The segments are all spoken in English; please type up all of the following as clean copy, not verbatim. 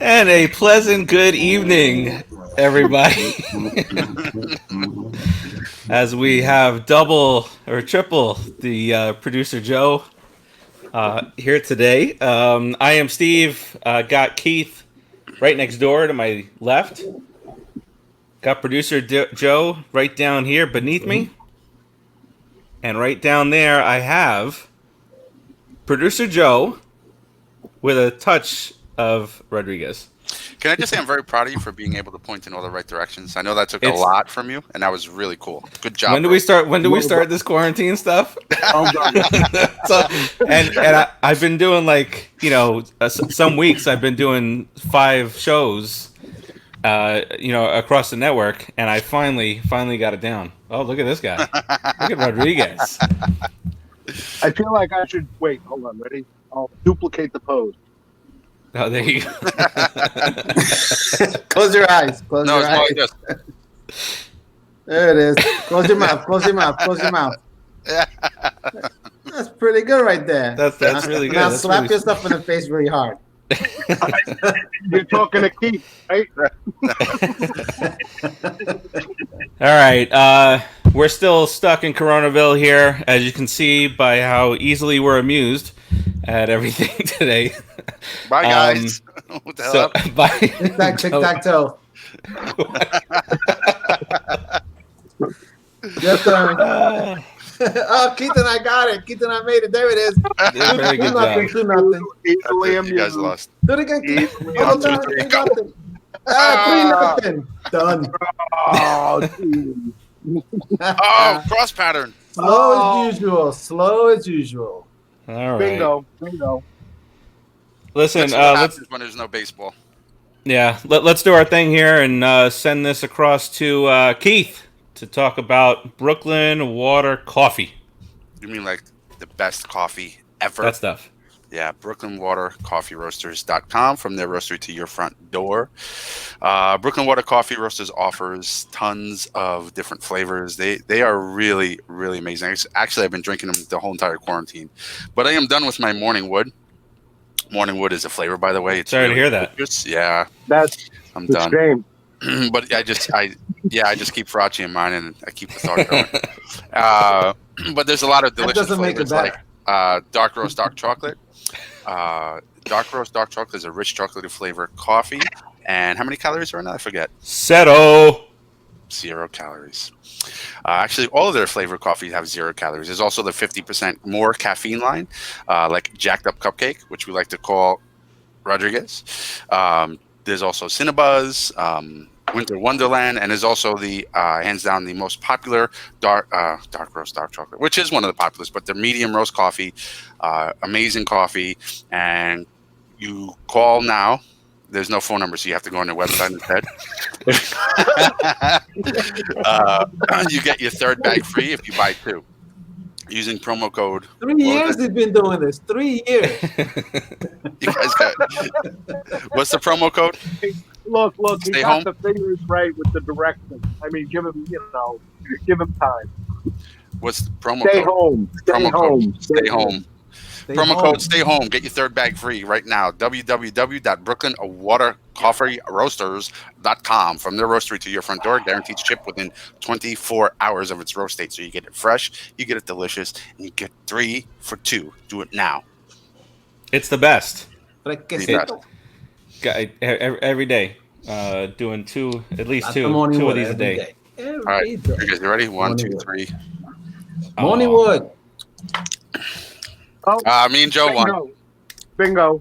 And a pleasant good evening, everybody. As we have double or triple the producer Joe here today. I am Steve. Got Keith right next door to my left. Got producer Joe right down here beneath me. And right down there, I have producer Joe with a touch of Rodriguez. Can I just say I'm very proud of you for being able to point in all the right directions. I know that took a lot from you, and that was really cool. Good job. When do we start? When do we start this quarantine stuff? I've been doing some weeks I've been doing 5 shows, across the network, and I finally got it down. Oh, look at this guy! Look at Rodriguez. I feel like I should wait. Hold on, ready? I'll duplicate the pose. Oh, there you go. Close your eyes. Close your eyes. There it is. Close your mouth. Close your mouth. Close your mouth. That's pretty good right there. That's really good. Now slap yourself in the face really hard. You're talking to Keith, right? All right. We're still stuck in Coronaville here, as you can see by how easily we're amused at everything today. Bye, guys. What the hell? Bye. Tic-tac-toe. Yes, sir. Oh, Keith and I got it. Keith and I made it. There it is. Very good job. You guys lost. Do it again, Keith. 3-0. 3-0. Done. Oh, cross pattern. Slow as usual. All right. Bingo. Listen, let's when there's no baseball. Yeah, let's do our thing here and send this across to Keith to talk about Brooklyn Water Coffee. You mean like the best coffee ever? That stuff. Yeah, Brooklyn Water Coffee Roasters.com, from their roastery to your front door. Brooklyn Water Coffee Roasters offers tons of different flavors. They are really, really amazing. Actually, I've been drinking them the whole entire quarantine. But I am done with my Morning Wood. Morning Wood is a flavor, by the way. It's Sorry to hear that. Yeah, I'm done. Shame. But I just keep Farace in mine, and I keep the thought going. But there's a lot of delicious flavors like dark roast dark chocolate. Dark roast dark chocolate is a rich chocolatey flavor coffee. And how many calories are in that? I forget. 0 calories. Actually, all of their flavored coffees have 0 calories. There's also the 50% more caffeine line, like Jacked Up Cupcake, which we like to call Rodriguez. There's also Cinnabuzz, Winter Wonderland, and there's also the hands down the most popular dark roast dark chocolate, which is one of the populars, but the medium roast coffee, amazing coffee. And you call now. There's no phone number, so you have to go on their website instead. You get your 3rd bag free if you buy 2. Using promo code. 3 years they've been doing this. 3 years. You guys got. What's the promo code? Look, he Stay got home. the fingers right with the directions. I mean, give him time. What's the promo Stay code? home. Stay home. Stay home. Promo code Stay Home. Get your 3rd bag free right now. www.brooklynwatercoffeeroasters.com. From their roastery to your front door. Guaranteed ship within 24 hours of its roast date. So you get it fresh, you get it delicious, and you get 3 for 2. Do it now. It's the best. Every Every day. Doing at least two of these a day. All right. You guys ready? 1, 2, 3. Morning Wood. Me and Joe won. Bingo.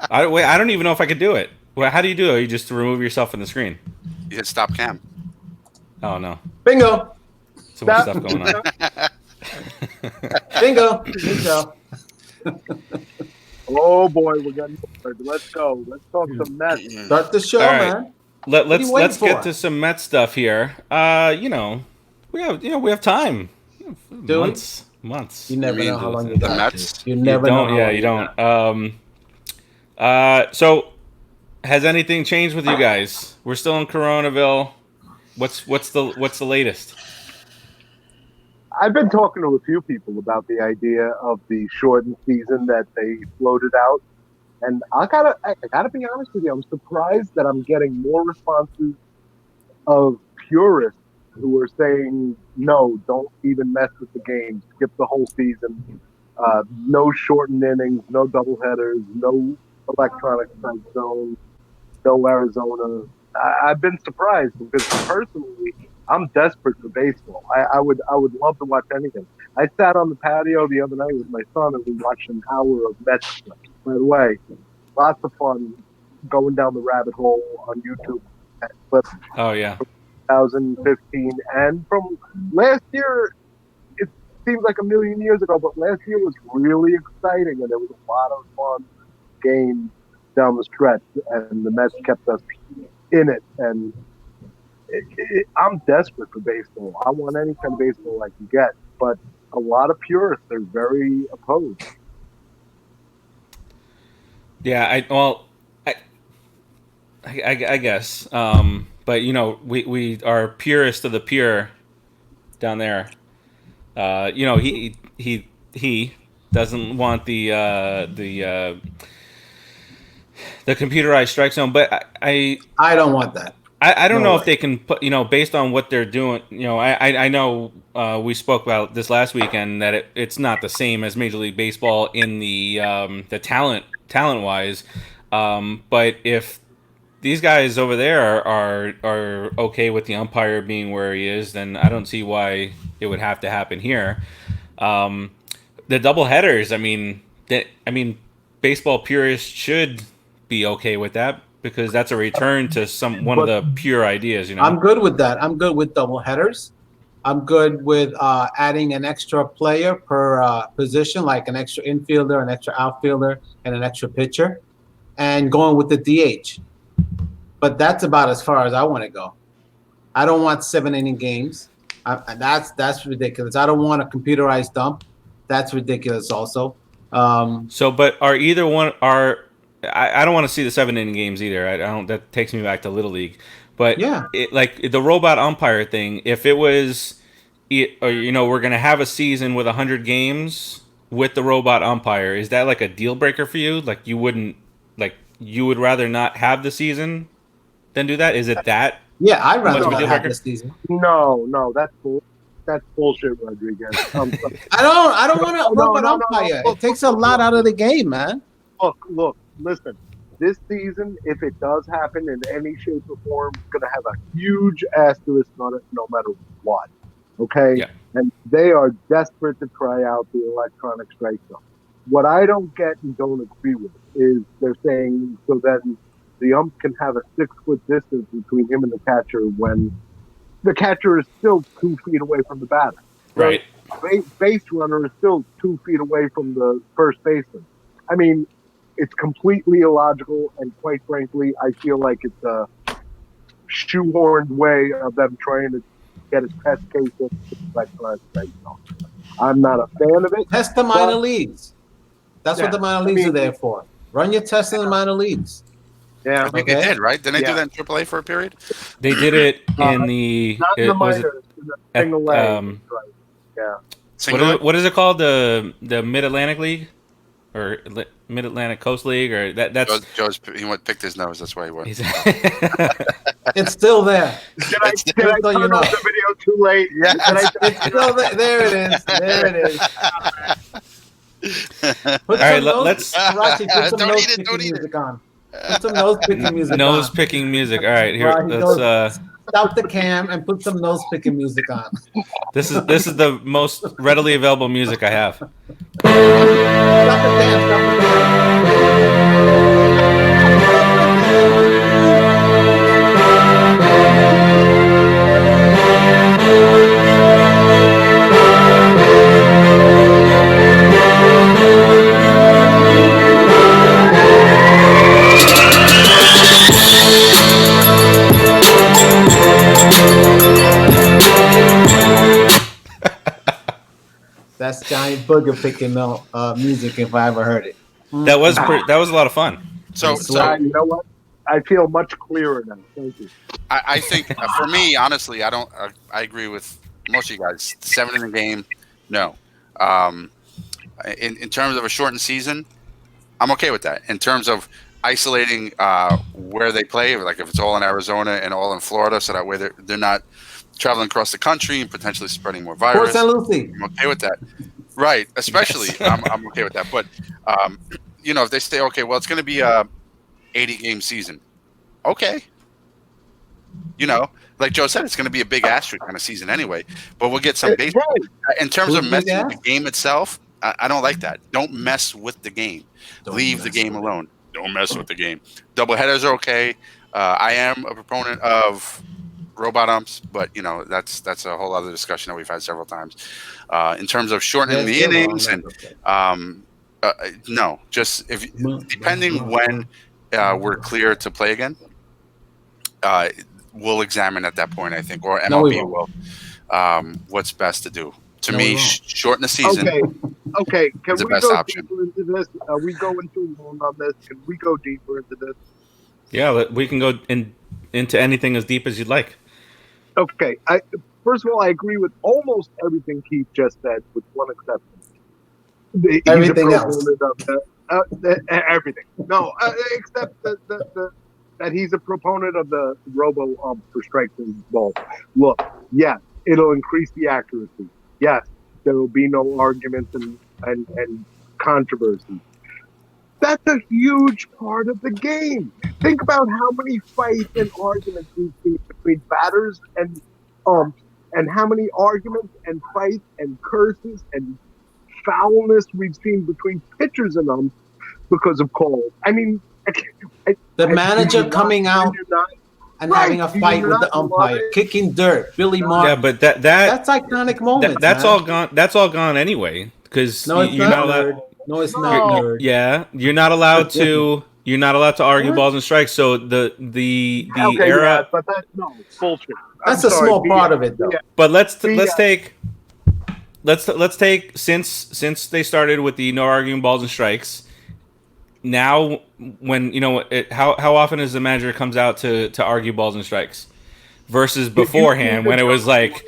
I don't even know if I could do it. Well, how do you do it? You just remove yourself from the screen. You hit stop cam. Oh no. Bingo. So much stuff going on. Bingo. Oh boy, we're getting started. Let's go. Let's talk some Mets. Start the show, right. man. Let's get to some Mets stuff here. We have time. Months. You never know how long you the got. Mets. You never know. Yeah, you don't. So, has anything changed with you guys? We're still in Coronaville. What's the latest? I've been talking to a few people about the idea of the shortened season that they floated out, and I gotta be honest with you. I'm surprised that I'm getting more responses of purists who are saying no, don't even mess with the game, skip the whole season, no shortened innings, no doubleheaders, no electronic strike zone, no Arizona. I've been surprised because personally, I'm desperate for baseball. I would love to watch anything. I sat on the patio the other night with my son and we watched an hour of Mets clips. By the way, lots of fun going down the rabbit hole on YouTube. Clips Oh yeah. 2015 and from last year. It seems like a million years ago, but last year was really exciting and there was a lot of fun games down the stretch, and the Mets kept us in it. And I'm desperate for baseball. I want any kind of baseball I can get, but a lot of purists are very opposed. Yeah, I guess. But we are purest of the pure down there. He doesn't want the computerized strike zone, but I don't want that. I don't No know way. if they can put, based on what they're doing, I know we spoke about this last weekend that it's not the same as Major League Baseball in the talent wise, but if these guys over there are okay with the umpire being where he is, then I don't see why it would have to happen here. The double headers, I mean, baseball purists should be okay with that because that's a return to one of the pure ideas. I'm good with that. I'm good with double headers. I'm good with adding an extra player per position, like an extra infielder, an extra outfielder, and an extra pitcher, and going with the DH. But that's about as far as I want to go. I don't want 7-inning games. That's ridiculous. I don't want a computerized dump. That's ridiculous also. But are either one I don't want to see the 7-inning games either. I don't. That takes me back to Little League. But yeah, like the robot umpire thing. If it was, we're gonna have a season with 100 games with the robot umpire. Is that like a deal breaker for you? Like you would rather not have the season than do that? Is it that? Yeah, I'd rather much of a not deal have breaker? this season. No, that's bullshit, Rodriguez. I don't want a robot umpire. It takes a lot out of the game, man. Look, listen. This season, if it does happen in any shape or form, it's going to have a huge asterisk on it no matter what. Okay? Yeah. And they are desperate to try out the electronic strike zone. What I don't get and don't agree with is they're saying so that the ump can have a 6-foot distance between him and the catcher when the catcher is still 2 feet away from the batter. Right. The base runner is still 2 feet away from the first baseman. I mean, it's completely illogical, and quite frankly, I feel like it's a shoehorned way of them trying to get a test case of electronic strike zone. I'm not a fan of it. Test the minor leagues. That's what the minor leagues are there for. Run your tests in the minor leagues. Yeah, I think they did, right? Didn't they do that in AAA for a period? They did it in the. not in the minors, in the single A. Right. Yeah. What is it called? The Mid Atlantic League, or Mid Atlantic Coast League, or that's. He picked his nose. That's why he went. It's still there. Did I turn off the video too late? Yeah. It's still there. There it is. There it is. All right, let's. Farace, put some nose-picking music on. Put some nose-picking music on. Nose-picking music. All right, here. Let's stop the cam and put some nose-picking music on. This is the most readily available music I have. Stop the cam. Stop the cam. That's Johnny Booger picking music if I ever heard it. That was a lot of fun. So you know what? I feel much clearer now. Thank you. I think for me, honestly, I agree with most of you guys, 7 in the game, no. In terms of a shortened season, I'm okay with that. In terms of isolating where they play, like if it's all in Arizona and all in Florida, so that way they're not traveling across the country and potentially spreading more Port virus. St. Lucie. I'm okay with that. Right, especially I'm okay with that. But if they say, okay, well, it's going to be a 80-game season, okay. Like Joe said, it's going to be a big asterisk kind of season anyway. But we'll get some baseball. Right. In terms of Who's messing big with the game itself, I don't like that. Don't mess with the game. Leave the game alone. Don't mess with the game. Doubleheaders are okay. I am a proponent of robot umps, but that's a whole other discussion that we've had several times. In terms of shortening the innings and no, just depending when we're clear to play again, we'll examine at that point, I think, or MLB will. What's best to do? To me, shorten the season. Okay. Can the we best go option. deeper into this? Are we going too long on this? Can we go deeper into this? Yeah, we can go into anything as deep as you'd like. Okay. First of all, I agree with almost everything Keith just said, with one exception. Everything else. Everything. No, except that he's a proponent of the robo for strikes and balls. Look, yes, it'll increase the accuracy. Yes, there will be no arguments and controversy. That's a huge part of the game. Think about how many fights and arguments we've seen between batters and umps, and how many arguments and fights and curses and foulness we've seen between pitchers and umps because of calls. I mean, the manager coming out and having a fight with the umpire, kicking dirt, Billy Martin. Yeah, but that's iconic moments. That's all gone. That's all gone anyway. Because you're not allowed. No, it's not, nerd. Yeah, you're not allowed to. You're not allowed to argue balls and strikes. So the era. Yeah, but that's bullshit. That's a small part of it, though. Yeah. But let's take since they started with the no arguing balls and strikes. Now, when how often is the manager comes out to argue balls and strikes, versus beforehand when it was like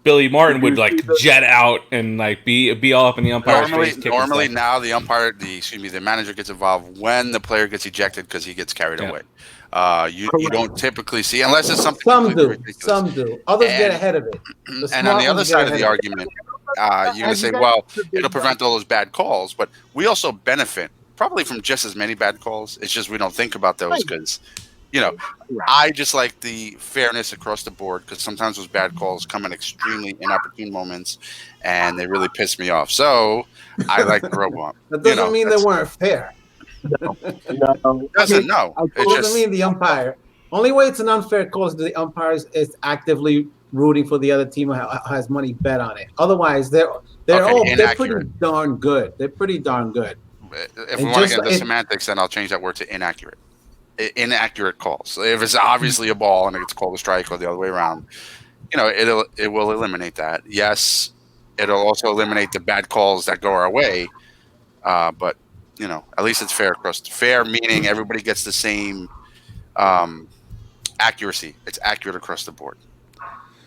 Billy Martin would like jet out and like be all up in the umpire's face. Normally now the manager gets involved when the player gets ejected because he gets carried away. You don't typically see, unless it's something. Some do. Others get ahead of it. And on the other side of the argument, you're going to say, well, it'll prevent all those bad calls, but we also benefit probably from just as many bad calls. It's just we don't think about those because, I just like the fairness across the board because sometimes those bad calls come in extremely inopportune moments and they really piss me off. So I like the robot. That doesn't mean they weren't fair. No. It doesn't mean the umpire. Only way it's an unfair call is the umpires is actively rooting for the other team who has money bet on it. Otherwise, they're pretty darn good. They're pretty darn good. If we want to get into semantics, then I'll change that word to inaccurate. Inaccurate calls. If it's obviously a ball and it's called a strike or the other way around, it will eliminate that. Yes, it'll also eliminate the bad calls that go our way. But at least it's fair across. Fair meaning everybody gets the same accuracy. It's accurate across the board.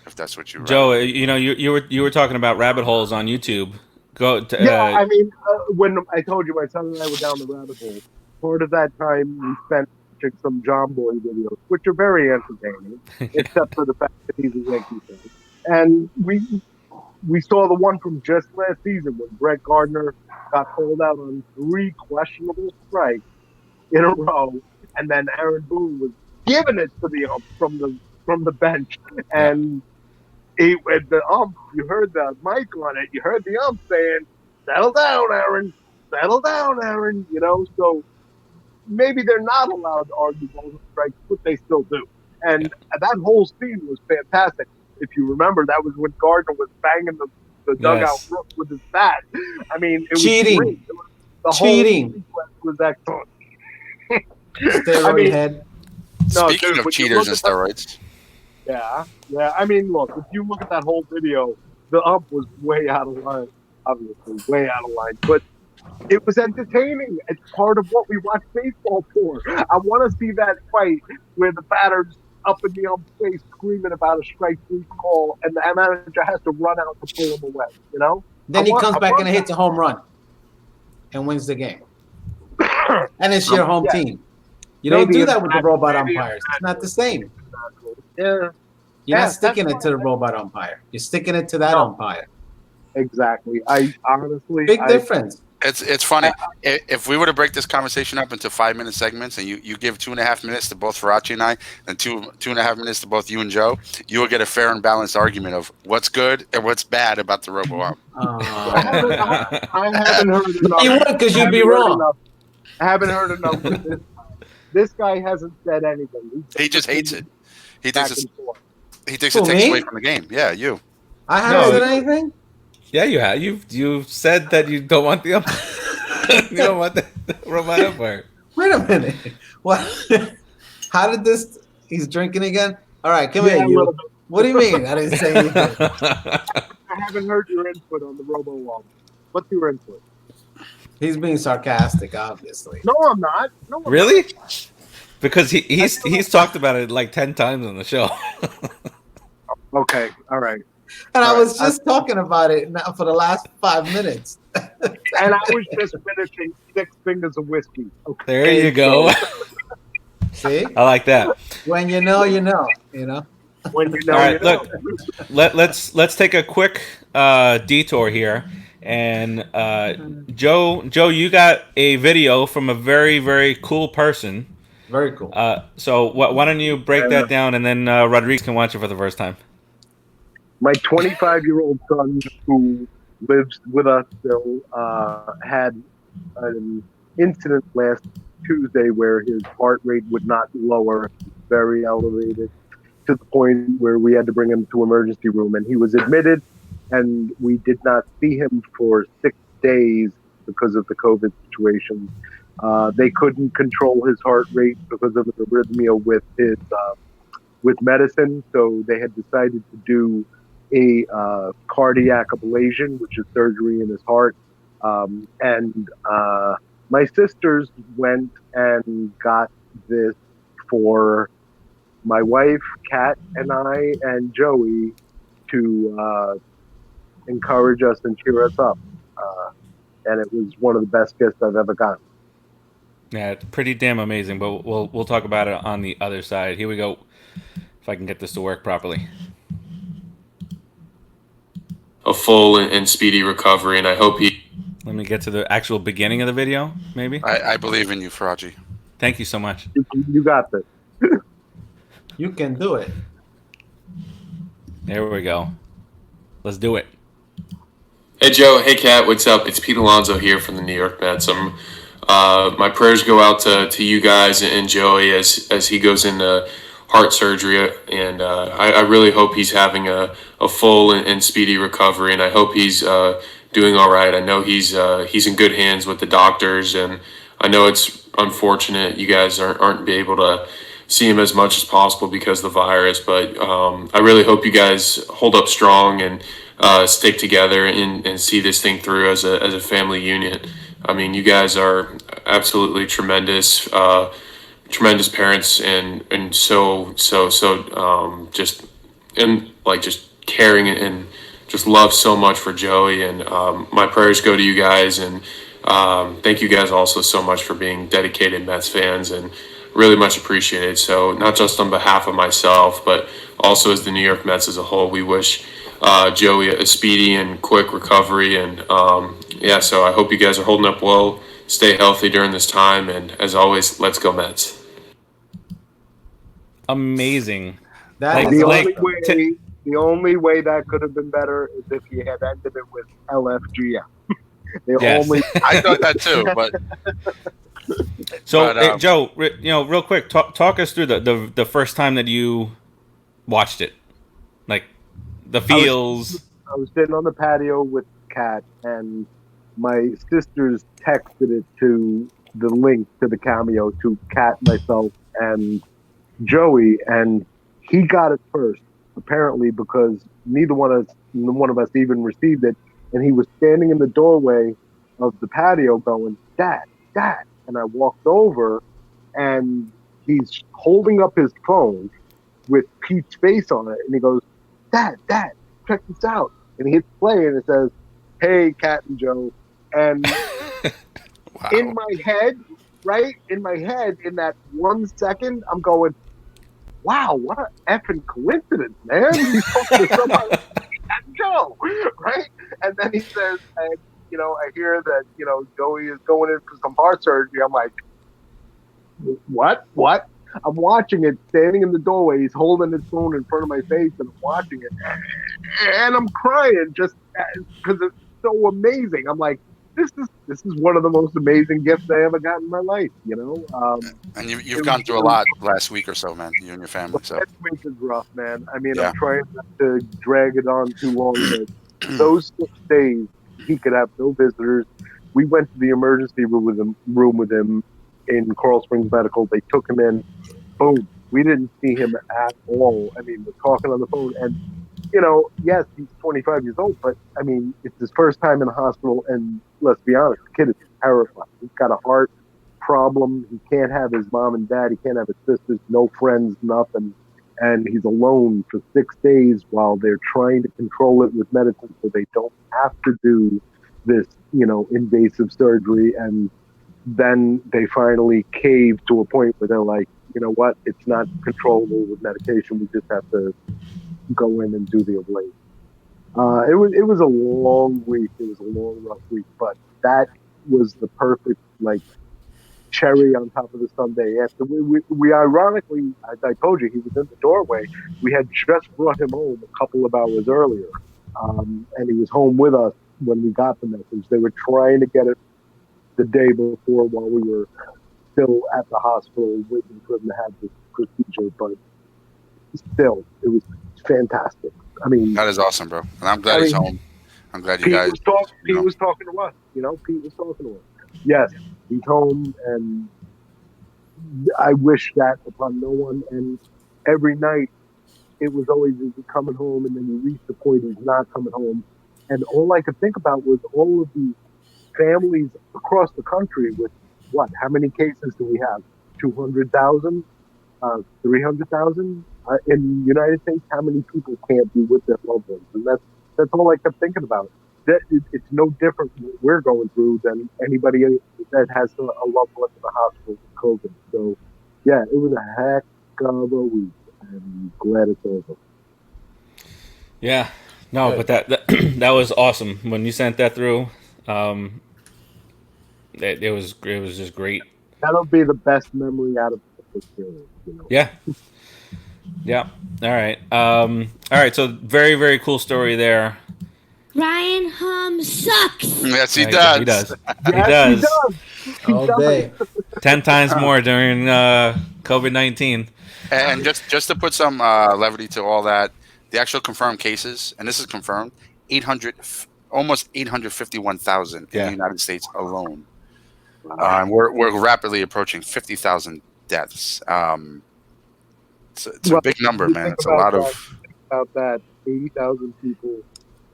If that's what you. Joe, you were talking about rabbit holes on YouTube. I mean, when I told you my son and I were down the rabbit hole, part of that time we spent watching some John Boy videos, which are very entertaining, except for the fact that he's a Yankee fan. And we saw the one from just last season when Brett Gardner got called out on 3 questionable strikes in a row, and then Aaron Boone was giving it to the ump from the bench, and. With the ump, you heard the mic on it. You heard the ump saying, "Settle down, Aaron. Settle down, Aaron." So maybe they're not allowed to argue balls and strikes, but they still do. And that whole scene was fantastic. If you remember, that was when Gardner was banging the dugout roof with his bat. I mean, it was cheating. Great. The cheating. whole sequence was excellent. Steroid head. Speaking of cheaters and steroids. Yeah. I mean, look, if you look at that whole video, the ump was way out of line, obviously, way out of line. But it was entertaining. It's part of what we watch baseball for. I want to see that fight where the batters up in the face screaming about a strike 3 call, and the manager has to run out to pull him away. You know. Then he comes back and hits a home run and wins the game. And it's your home team. You don't do that with the robot umpires. It's not the same. Yeah. You're not sticking it to the robot umpire. You're sticking it to that umpire. Exactly. I honestly big difference. It's funny. If we were to break this conversation up into 5-minute segments, and you give 2.5 minutes to both Farace and I, and 2.5 minutes to both you and Joe, you will get a fair and balanced argument of what's good and what's bad about the robo-ump. I haven't heard enough. You would, because you'd be wrong. I haven't heard enough. This guy hasn't said anything. He just hates it. He thinks it takes Who, me? away from the game. Yeah, you. I haven't said anything. Yeah, you have. You said that you don't want the you don't want the robot umpire. Wait a minute. What? How did this? He's drinking again. All right, come here. You. What do you mean? I didn't say anything. I haven't heard your input on the robo-ump. What's your input? He's being sarcastic, obviously. No, I'm not. No, I'm Really? not. Because he's talked about it like 10 times on the show. Okay, all right. And I was just talking about it now for the last 5 minutes. And I was just finishing 6 fingers of whiskey. Okay. There you go. See? I like that. When you know, you know. You know. When you know, All right, you know. look. Let's take a quick detour here. And Joe, you got a video from a very, very cool person. Very cool. So why don't you break that down, and then Rodriguez can watch it for the first time. My 25-year-old son, who lives with us still, had an incident last Tuesday where his heart rate would not lower, very elevated, to the point where we had to bring him to emergency room. And he was admitted, and we did not see him for 6 days because of the COVID situation. They couldn't control his heart rate because of the arrhythmia with medicine, so they had decided to do a cardiac ablation, which is surgery in his heart. And my sisters went and got this for my wife, Kat, and I, and Joey to encourage us and cheer us up. And it was one of the best gifts I've ever gotten. Yeah, it's pretty damn amazing, but we'll talk about it on the other side. Here we go. If I can get this to work properly. A full and speedy recovery, and I hope he... Let me get to the actual beginning of the video, maybe. I believe in you, Faraji. Thank you so much. You got this. You can do it. There we go. Let's do it. Hey, Joe. Hey, Kat. What's up? It's Pete Alonso here from the New York Mets. My prayers go out to you guys and Joey as he goes into heart surgery, and I really hope he's having a full and speedy recovery, and I hope he's doing all right. I know he's in good hands with the doctors, and I know it's unfortunate you guys aren't be able to see him as much as possible because of the virus, but I really hope you guys hold up strong and stick together and see this thing through as a family unit. I mean, you guys are absolutely tremendous parents and so just caring and just love so much for Joey, and my prayers go to you guys, and thank you guys also so much for being dedicated Mets fans, and really much appreciated. So not just on behalf of myself, but also as the New York Mets as a whole, we wish Joey a speedy and quick recovery, and so I hope you guys are holding up well. Stay healthy during this time, and as always, let's go Mets. Amazing. The only way that could have been better is if he had ended it with LFGM. I thought that too, but so hey, Joe, real quick, talk us through the first time that you watched it, like the feels. I was sitting on the patio with Kat, and my sisters texted it to the link to the cameo to Kat, myself, and Joey, and he got it first, apparently, because neither one of us even received it, and he was standing in the doorway of the patio going, "Dad, Dad," and I walked over, and he's holding up his phone, with Pete's face on it, and he goes, Dad, check this out. And he hits play, and it says, "Hey, Cat and Joe." And Wow. in my head, right? In my head, in that 1 second, I'm going, wow, what an effing coincidence, man. He's talking to somebody, Cat and Joe, right? And then he says, and, I hear that, Joey is going in for some heart surgery. I'm like, what? I'm watching it, standing in the doorway. He's holding his phone in front of my face, and I'm watching it. And I'm crying just because it's so amazing. I'm like, this is one of the most amazing gifts I ever got in my life, And you've gone through a lot last week or so, man, you and your family. So last week is rough, man. I mean, Yeah. I'm trying not to drag it on too long, but those 6 days, he could have no visitors. We went to the emergency room with him in Coral Springs Medical. They took him in. Boom. We didn't see him at all. I mean, we're talking on the phone, and yes, he's 25 years old, but I mean, it's his first time in the hospital, and let's be honest, the kid is terrified. He's got a heart problem. He can't have his mom and dad. He can't have his sisters, no friends, nothing. And he's alone for 6 days while they're trying to control it with medicine so they don't have to do this, invasive surgery. And then they finally cave to a point where they're like, you know what, it's not controllable with medication. We just have to go in and do the ablation. It was a long week. It was a long, rough week, but that was the perfect cherry on top of the sundae. After we ironically, as I told you, he was in the doorway. We had just brought him home a couple of hours earlier, and he was home with us when we got the message. They were trying to get it the day before while we were still at the hospital waiting for him to have this procedure, but still, it was fantastic. I mean, that is awesome, bro. And I'm glad he's home. I'm glad you guys. Pete was talking to us. Pete was talking to us. Yes, he's home, and I wish that upon no one. And every night, it was always, is he coming home? And then you reach the point he's not coming home. And all I could think about was all of these families across the country with what? How many cases do we have? 200,000? 300,000? In the United States, how many people can't be with their loved ones? And that's all I kept thinking about. It's no different what we're going through than anybody that has a loved one in the hospital with COVID. So, yeah, it was a heck of a week. I'm glad it's over. Yeah, no, but that was awesome when you sent that through. It was just great. That'll be the best memory out of the experience. Yeah. Yeah. All right. All right. So very, very cool story there. Ryan Hum sucks. Yes, he does. He does. Yes, he does. All day. 10 times more during COVID-19. And just to put some levity to all that, the actual confirmed cases, and this is confirmed, almost 851,000 in the United States alone. And we're rapidly approaching 50,000 deaths. It's a big number, man. It's a lot of. About that, 80,000 people.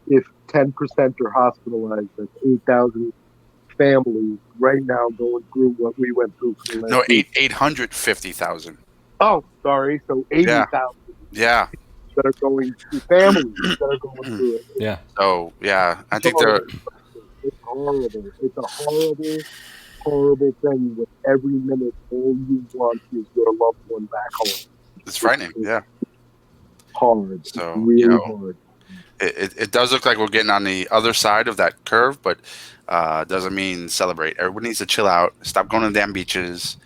If 10% are hospitalized, that's 8,000 families right now going through what we went through. For the last 850,000. Oh, sorry. So 80,000. Yeah. That are going through families that are going through it. Yeah. So I think it's horrible. It's a horrible, horrible thing. With every minute, all you want is your loved one back home. It's frightening. Yeah. Hard. So it's really hard. It does look like we're getting on the other side of that curve, but doesn't mean celebrate. Everybody needs to chill out. Stop going to the damn beaches.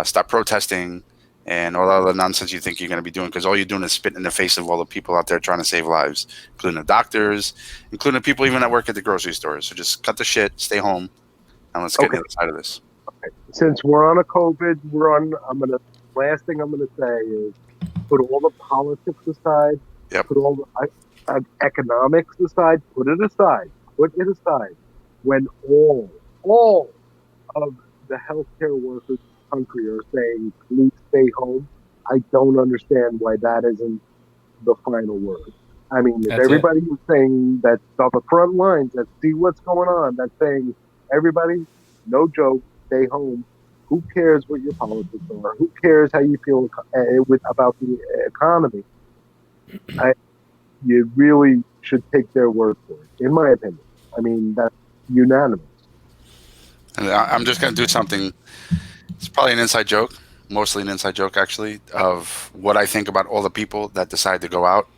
Stop protesting. And all the nonsense you think you're going to be doing, because all you're doing is spitting in the face of all the people out there trying to save lives, including the doctors, including people even that work at the grocery stores. So just cut the shit, stay home, and let's get to the other side of this. Okay. Since we're on a COVID run, last thing I'm gonna say is put all the politics aside, put all the economics aside, put it aside. When all of the healthcare workers country are saying please stay home, I don't understand why that isn't the final word. I mean, if everybody was saying that's on the front lines, that see what's going on, that's saying everybody, no joke, stay home. Who cares what your politics are? Who cares how you feel about the economy? You really should take their word for it, in my opinion. I mean, that's unanimous. And I'm just going to do something. It's probably an inside joke, mostly an inside joke, actually, of what I think about all the people that decide to go out.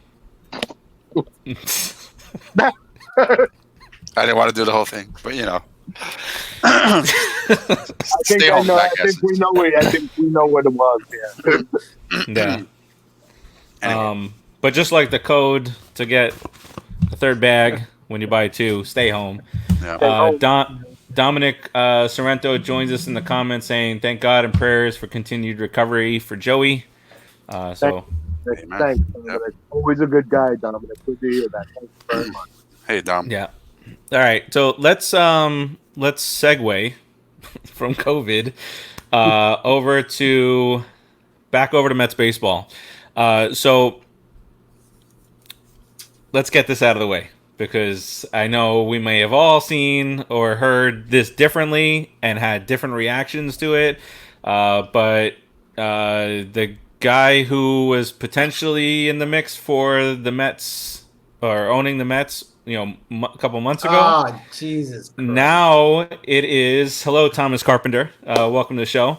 I didn't want to do the whole thing, but I think we know what it was. Yeah. Anyway. But just like the code to get a third bag when you buy two, stay home. Yeah. Dominic Sorrento joins us in the comments saying, "Thank God and prayers for continued recovery for Joey." Thanks, Dominic. Yep. Always a good guy, Dominic. Good to hear that. Thank you very much. Hey, Dom. Yeah. All right. So let's segue from COVID back over to Mets baseball. So let's get this out of the way, because I know we may have all seen or heard this differently and had different reactions to it. But the guy who was potentially in the mix for the Mets or owning the Mets, a couple months ago. Oh, Jesus Christ. Now it is, hello, Thomas Carpenter. Welcome to the show.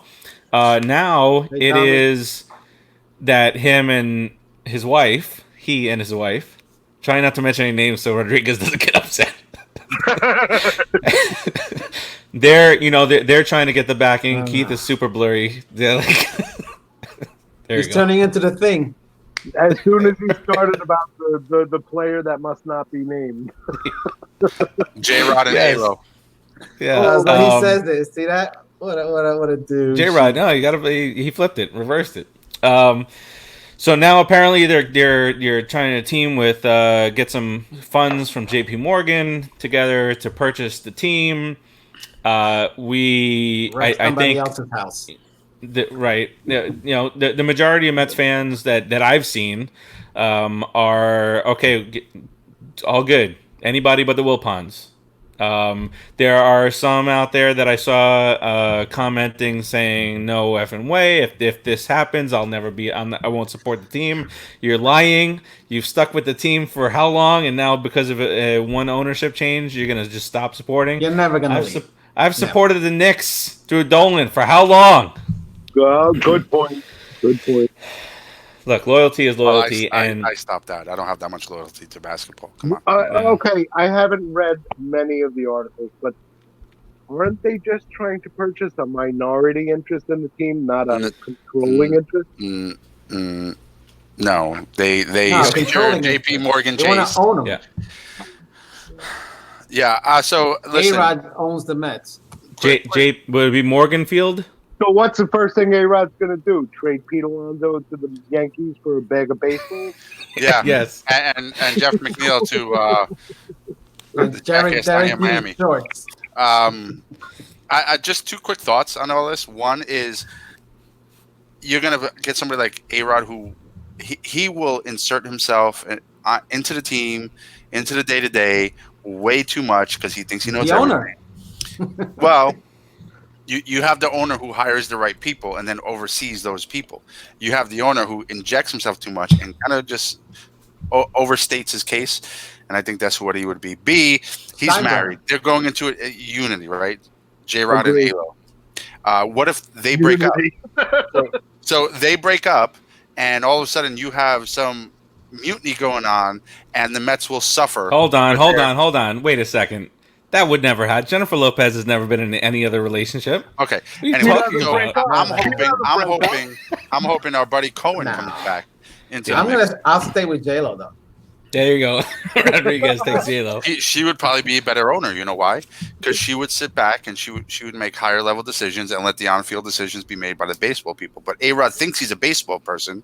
Now Hey, it Thomas. is that he and his wife, trying not to mention any names so Rodriguez doesn't get upset. They're trying to get the backing. Keith is super blurry. They're like, He's turning into the thing. As soon as he started about the player that must not be named. J-Rod and Yes. Halo. Yeah. So he says this. See that? What a dude. J-Rod, no, he flipped it, reversed it. So now apparently they're trying to team with get some funds from JP Morgan together to purchase the team. I think else's house. the majority of Mets fans that I've seen are okay, all good. Anybody but the Wilpons. There are some out there that I saw commenting saying, "No effing way! If this happens, I won't support the team." You're lying. You've stuck with the team for how long? And now because of one ownership change, you're gonna just stop supporting. You're never gonna leave. I've supported the Knicks through Dolan for how long? Good point. Look, loyalty is loyalty, and I stopped that. I don't have that much loyalty to basketball. Come on. Okay, I haven't read many of the articles, but aren't they just trying to purchase a minority interest in the team, not a controlling interest? No, they secured JP Morgan They want Chase. to own them. Yeah. So listen, A-Rod owns the Mets. would it be Morganfield? So what's the first thing A-Rod's going to do? Trade Pete Alonso to the Yankees for a bag of baseball? Yeah. Yes. And Jeff McNeil to Jared Miami. Shorts. I just two quick thoughts on all this. One is you're gonna get somebody like A-Rod who he will insert himself into the team, into the day-to-day way too much because he thinks he knows The everything. owner. Well, you have the owner who hires the right people and then oversees those people. You have the owner who injects himself too much and kind of just overstates his case. And I think that's what he would be. B, he's married. They're going into a unity, right? J-Rod and Halo. What if they break up? So they break up, and all of a sudden you have some mutiny going on, and the Mets will suffer. Hold on. Wait a second. That would never happen. Jennifer Lopez has never been in any other relationship. Okay. What are you Anyway, talking so about? I'm hoping our buddy Cohen comes back into the mix. I'll stay with JLo though. There you go. Rodriguez takes JLo. She would probably be a better owner. You know why? Because she would sit back and she would make higher level decisions and let the on-field decisions be made by the baseball people. But A-Rod thinks he's a baseball person.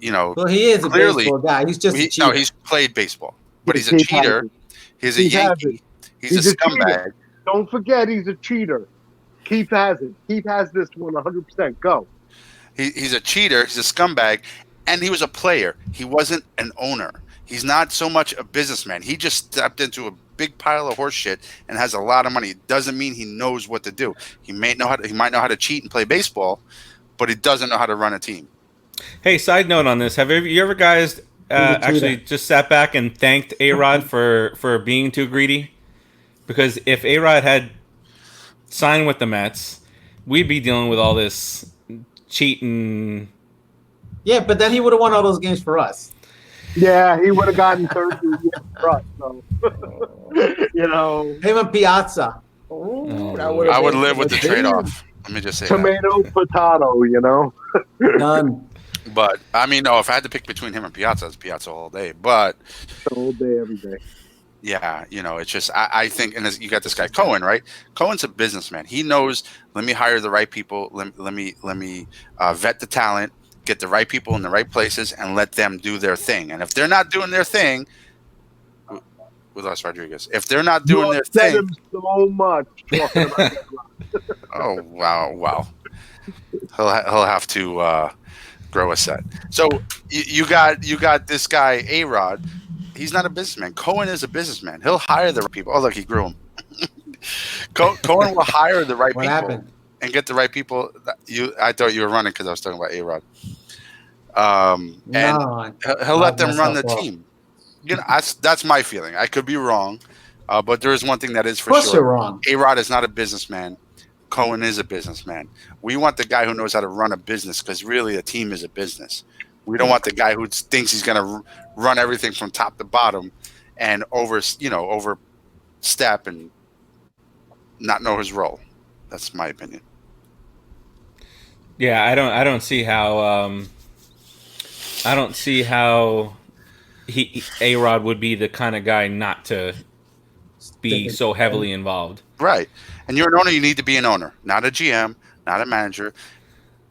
Well, he is clearly, a baseball guy. He's just a cheater. No, he's played baseball, but he's a cheater. He's a Yankee. He's a scumbag. Cheater. Don't forget, he's a cheater. Keith has it. Keith has this one 100%. Go. He's a cheater. He's a scumbag, and he was a player. He wasn't an owner. He's not so much a businessman. He just stepped into a big pile of horse shit and has a lot of money, it doesn't mean he knows what to do. He might know how to cheat and play baseball, but he doesn't know how to run a team. Hey, side note on this: have you ever guys actually just sat back and thanked Arod for being too greedy? Because if Arod had signed with the Mets, we'd be dealing with all this cheating. Yeah, but then he would have won all those games for us. Yeah, he would have gotten 30 years for us. So, Him and Piazza. I would live with the trade-off. Let me just say tomato, potato, Done. But I mean, no. If I had to pick between him and Piazza, it's Piazza all day. But all day, every day. yeah, it's just I think, and you got this guy Cohen, right? Cohen's a businessman. He knows. Let me hire the right people. Let me vet the talent, get the right people in the right places, and let them do their thing. And if they're not doing their thing, with us Rodriguez, if they're not doing their thing, him so much talking about oh wow, he'll have to grow a set. So you got this guy Arod. He's not a businessman. Cohen is a businessman. He'll hire the right people. Oh, look, he grew him. Cohen will hire the right people and get the right people. I thought you were running because I was talking about Arod. And he'll let them run the team. That's my feeling. I could be wrong, but there is one thing that is for sure. Of course you're wrong. Arod is not a businessman. Cohen is a businessman. We want the guy who knows how to run a business because really a team is a business. We don't want the guy who thinks he's going to run everything from top to bottom and overstep and not know his role. That's my opinion. Yeah, I don't see how Arod would be the kind of guy not to be so heavily involved. Right. And you're an owner, you need to be an owner, not a GM, not a manager.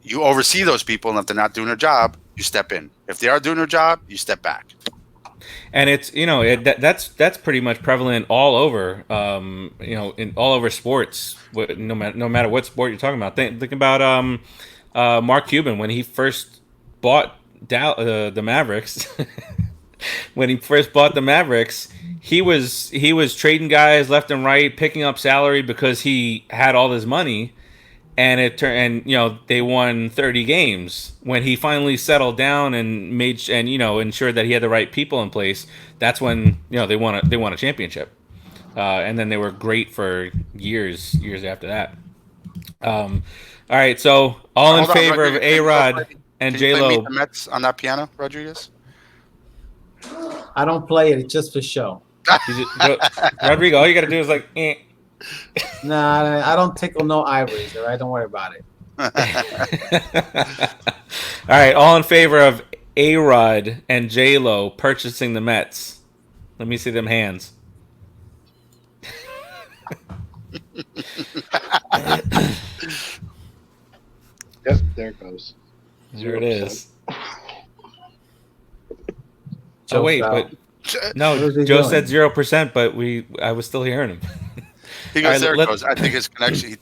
You oversee those people, and if they're not doing their job, you step in. If they are doing their job, you step back. And it's that's pretty much prevalent all over in all over sports. No matter what sport you're talking about. Think about Mark Cuban when he first bought the Mavericks. When he first bought the Mavericks, he was trading guys left and right, picking up salary because he had all this money. And they won 30 games when he finally settled down and ensured that he had the right people in place. That's when they won a championship, and then they were great for years after that. All right, so all in favor of Arod and JLo. Meet the Mets on that piano, Rodriguez. I don't play it; it's just for show. Rodrigo, all you got to do is like. Nah, I don't tickle no ivories. All right, don't worry about it. All right, all in favor of Arod and JLo purchasing the Mets. Let me see them hands. Yep, there it goes. There it is. Oh wait, but no, Joe said 0%, but I was still hearing him. He goes, there it goes. I think his connection.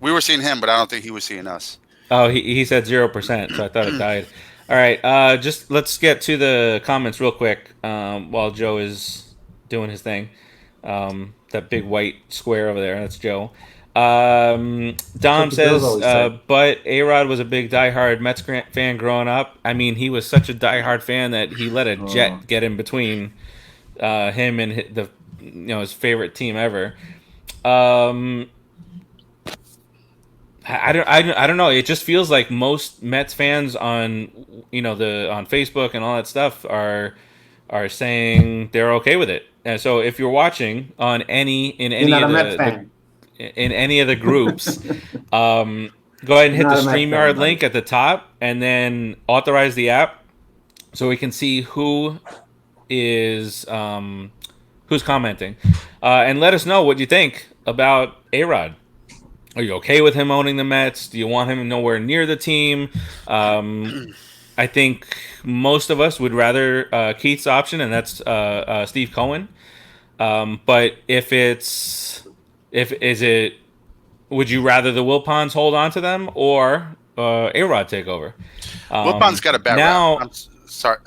We were seeing him, but I don't think he was seeing us. Oh, he said 0%, so I thought it died. All right, just let's get to the comments real quick while Joe is doing his thing. That big white square over there, that's Joe. Dom says, but A-Rod was a big diehard Mets fan growing up. I mean, he was such a diehard fan that he let a jet get in between him and his favorite team ever. I don't know. It just feels like most Mets fans on on Facebook and all that stuff are saying they're okay with it. And so if you're watching in any of the groups, go ahead and hit the StreamYard link at the top and then authorize the app so we can see who is who's commenting, and let us know what you think about A-Rod. Are you okay with him owning the Mets? Do you want him nowhere near the team? I think most of us would rather Keith's option, and that's Steve Cohen. But would you rather the Wilpons hold on to them or A-Rod take over? Wilpons got a bad rap. I'm sorry.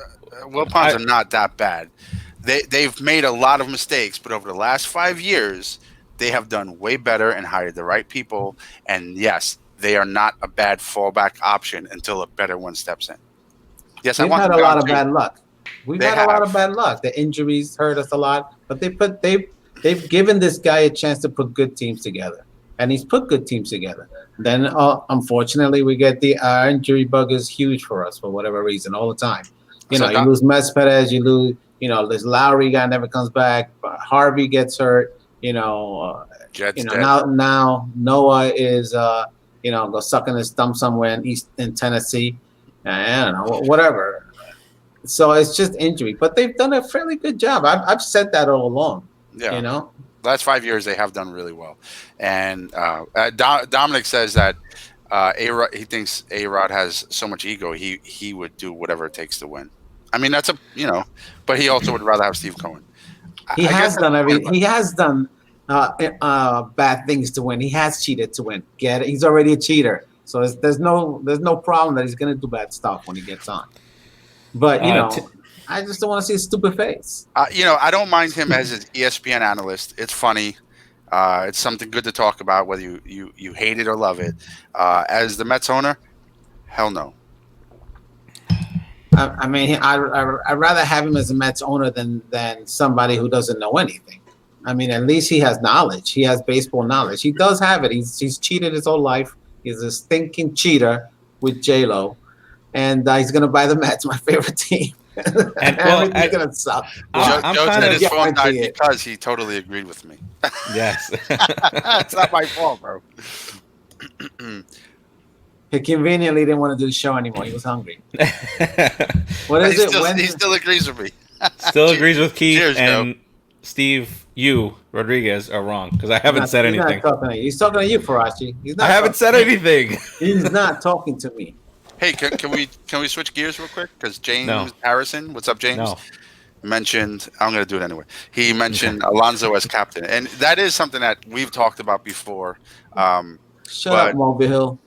Wilpons are not that bad. they've made a lot of mistakes, but over the last 5 years, they have done way better and hired the right people. And yes, they are not a bad fallback option until a better one steps in. Yes, I We've want had them a lot gone of too. bad luck. We've They had a lot have. of bad luck. The injuries hurt us a lot, but they've given this guy a chance to put good teams together, and he's put good teams together. Then, unfortunately, we get the injury bug is huge for us for whatever reason all the time. You So know, you lose Mes Perez, you lose. You know, this Lowry guy never comes back. Harvey gets hurt. Jets dead. Now Noah is go sucking his thumb somewhere in Tennessee. I don't know, whatever. So it's just injury, but they've done a fairly good job. I've said that all along. Yeah. You know, Last 5 years they have done really well. And Dominic says that he thinks Arod has so much ego he would do whatever it takes to win. I mean, that's but he also would rather have Steve Cohen. he has done bad things to win. He has cheated to win. Get it? He's already a cheater. So there's no problem that he's gonna do bad stuff when he gets on. But I just don't want to see his stupid face. I don't mind him as an ESPN analyst. It's funny. It's something good to talk about, whether you hate it or love it. As the Mets owner, hell no. I mean, I'd rather have him as a Mets owner than somebody who doesn't know anything. I mean, at least he has knowledge. He has baseball knowledge. He does have it. He's cheated his whole life. He's a stinking cheater with JLo, and he's gonna buy the Mets, my favorite team. And everything's gonna suck. Joe said his phone died because he totally agreed with me. Yes. It's not my fault, bro. He conveniently didn't want to do the show anymore. He was hungry. What is it? He still agrees with me. Still agrees with Keith. Cheers, and Joe. Steve, you, Rodriguez, are wrong because I haven't said anything. He's talking to you, Farace. I haven't said anything. He's not talking to me. Hey, can we switch gears real quick? Because James Harrison, what's up, James? Mentioned. I'm going to do it anyway. He mentioned Alonso as captain, and that is something that we've talked about before. Shut up, Mobile.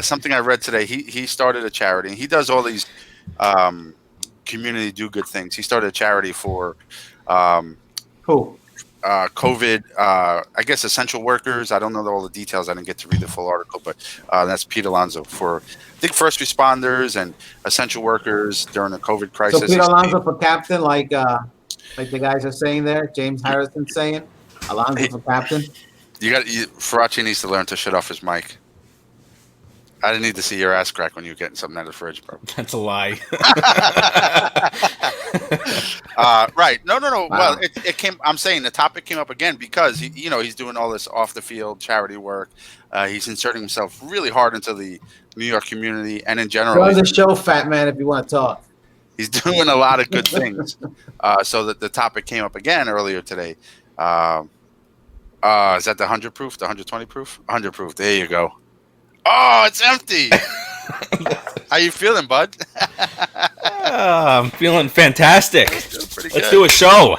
Something I read today. He started a charity. And he does all these community do good things. He started a charity for who? COVID, I guess essential workers. I don't know all the details. I didn't get to read the full article, but that's Pete Alonso for, I think, first responders and essential workers during the COVID crisis. So Pete Alonso for captain, like the guys are saying there. James Harrison saying Alonso for captain. Farace needs to learn to shut off his mic. I didn't need to see your ass crack when you were getting something out of the fridge, bro. That's a lie. Right. No. Wow. Well, it came. I'm saying the topic came up again because he's doing all this off the field charity work. He's inserting himself really hard into the New York community and in general. Go on the show, fat man, if you want to talk. He's doing a lot of good things. So that the topic came up again earlier today. Is that the 100 proof? The 120 proof? 100 proof. There you go. Oh, it's empty. How you feeling, bud? I'm feeling fantastic. Let's do a show.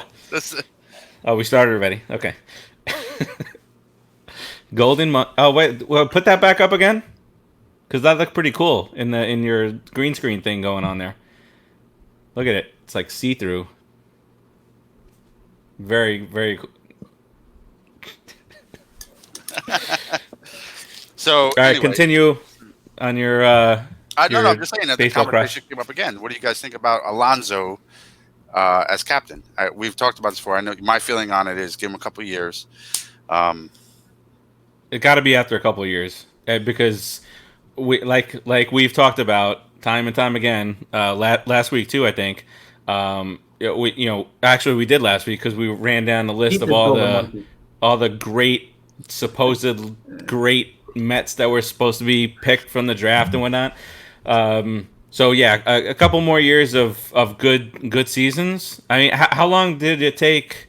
Oh, we started already. Okay. Golden. Oh wait, well, put that back up again, because that looked pretty cool in your green screen thing going on there. Look at it. It's like see through. Very, very cool. So, all right, continue on your. I'm just saying that the conversation came up again. What do you guys think about Alonso as captain? We've talked about this before. I know my feeling on it is give him a couple of years. It got to be after a couple of years because we we've talked about time and time again. Last week too, I think. Actually we did last week because we ran down the list of all the supposed great Mets that were supposed to be picked from the draft and whatnot. So yeah, a couple more years of good seasons. I mean, how long did it take,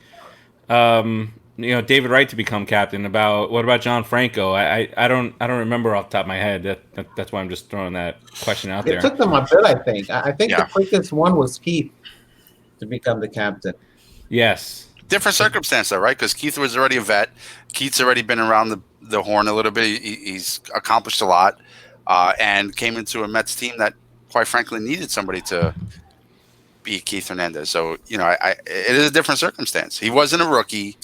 David Wright to become captain? What about John Franco? I don't remember off the top of my head. That's why I'm just throwing that question out there. It took them a bit, I think. I think the quickest one was Keith to become the captain. Yes. Different circumstance, though, right? Because Keith was already a vet. Keith's already been around the horn a little bit. He's accomplished a lot, and came into a Mets team that, quite frankly, needed somebody to beat Keith Hernandez. So, it is a different circumstance. He wasn't a rookie.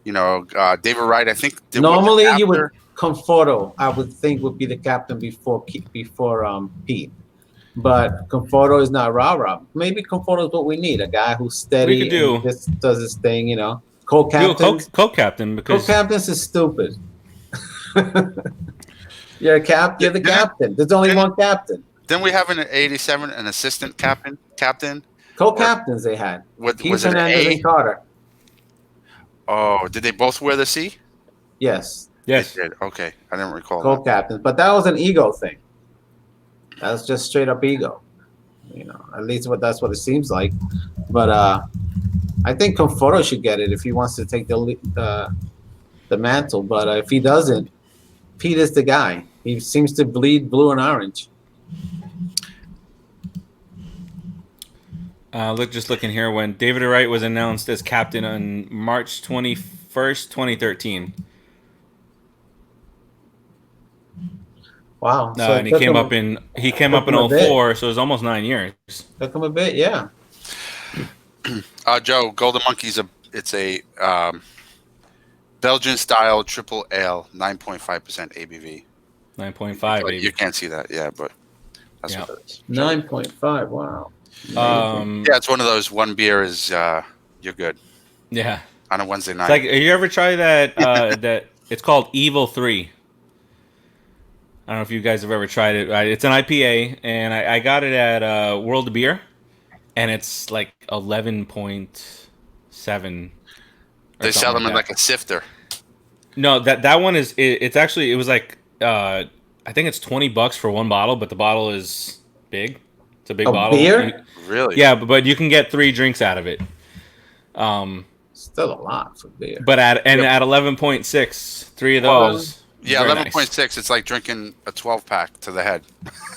David Wright, I think. Normally, you would Conforto, I would think, would be the captain before Pete. But Conforto is not rah-rah. Maybe Conforto is what we need, a guy who's steady We could do. and just does his thing, Co-captains. Co-captain because Co-captains is stupid. You're the captain. There's only one captain. Then we have an 87, an assistant captain. Co-captains they had. Was it Hernandez A? and Carter. Oh, did they both wear the C? Yes. They did. Okay, I didn't recall that. Co-captains, but that was an ego thing. That was just straight up ego. At least that's what it seems like. But I think Conforto should get it if he wants to take the mantle. But if he doesn't, Pete is the guy. He seems to bleed blue and orange. Just looking here, when David Wright was announced as captain on March 21st, 2013. Wow. No, and he came up in 04, so it was almost 9 years. Took him a bit, yeah. Joe, Golden Monkey's it's a Belgian style triple ale, 9.5% ABV. 9.5, baby. You can't see that, but that's what it is. 9.5. Wow. It's one of those. One beer is you're good. Yeah. On a Wednesday night. It's like, you ever try that? That it's called Evil 3. I don't know if you guys have ever tried it. It's an IPA, and I got it at World of Beer, and it's like 11.7. They sell them in like a sifter. No, that one is. It's actually. It was like. I think it's $20 for one bottle, but the bottle is big. It's a big bottle. Beer? Really? Yeah, but you can get 3 drinks out of it. Still a lot for beer. But at 11.6, 3 of those. Yeah, 11.6. Nice. It's like drinking a 12-pack to the head.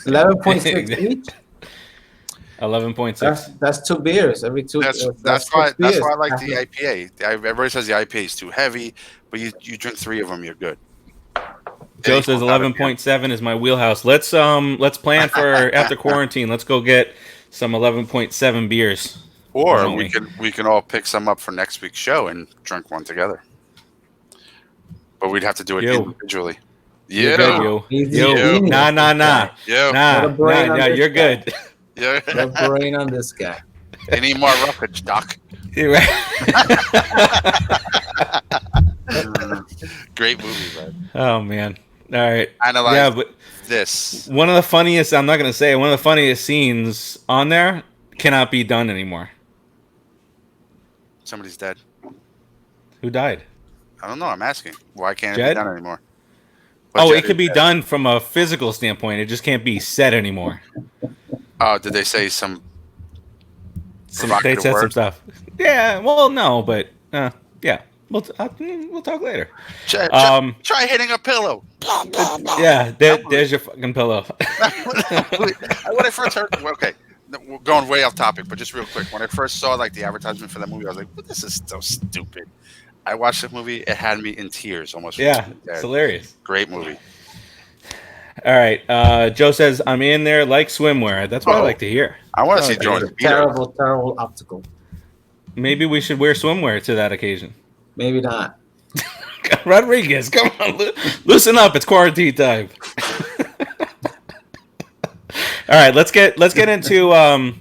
11.6 each. 11.6. That's 2 beers every 2. That's why I like the IPA. Everybody says the IPA is too heavy, but you drink 3 of them, you're good. Joe says 11.7 is my wheelhouse. Let's plan for after quarantine. Let's go get some 11.7 beers. Or we can all pick some up for next week's show and drink one together. But we'd have to do it individually. You're good, Nah. You're good. The brain on this guy. They need more roughage, Doc. You're right. Great movie, man. Oh man. All right. Analyze this. One of the funniest, I'm not going to say, one of the funniest scenes on there cannot be done anymore. Somebody's dead. Who died? I don't know. I'm asking. Why can't it Jed? be done anymore? It could be done from a physical standpoint. It just can't be said anymore. Oh, did they say some they said some stuff. Yeah, well, no, but yeah. We'll talk later. Try hitting a pillow. Yeah, there's your fucking pillow. When I first heard, okay, we're going way off topic, but just real quick, when I first saw like the advertisement for that movie, I was like, well, this is so stupid. I watched the movie; it had me in tears almost. Yeah, it's hilarious. Great movie. All right, Joe says I'm in there like swimwear. That's what I like to hear. I want to see Joe. Terrible optical. Maybe we should wear swimwear to that occasion. Maybe not. Rodriguez, come on, loosen up. It's quarantine time. All right, let's get into. I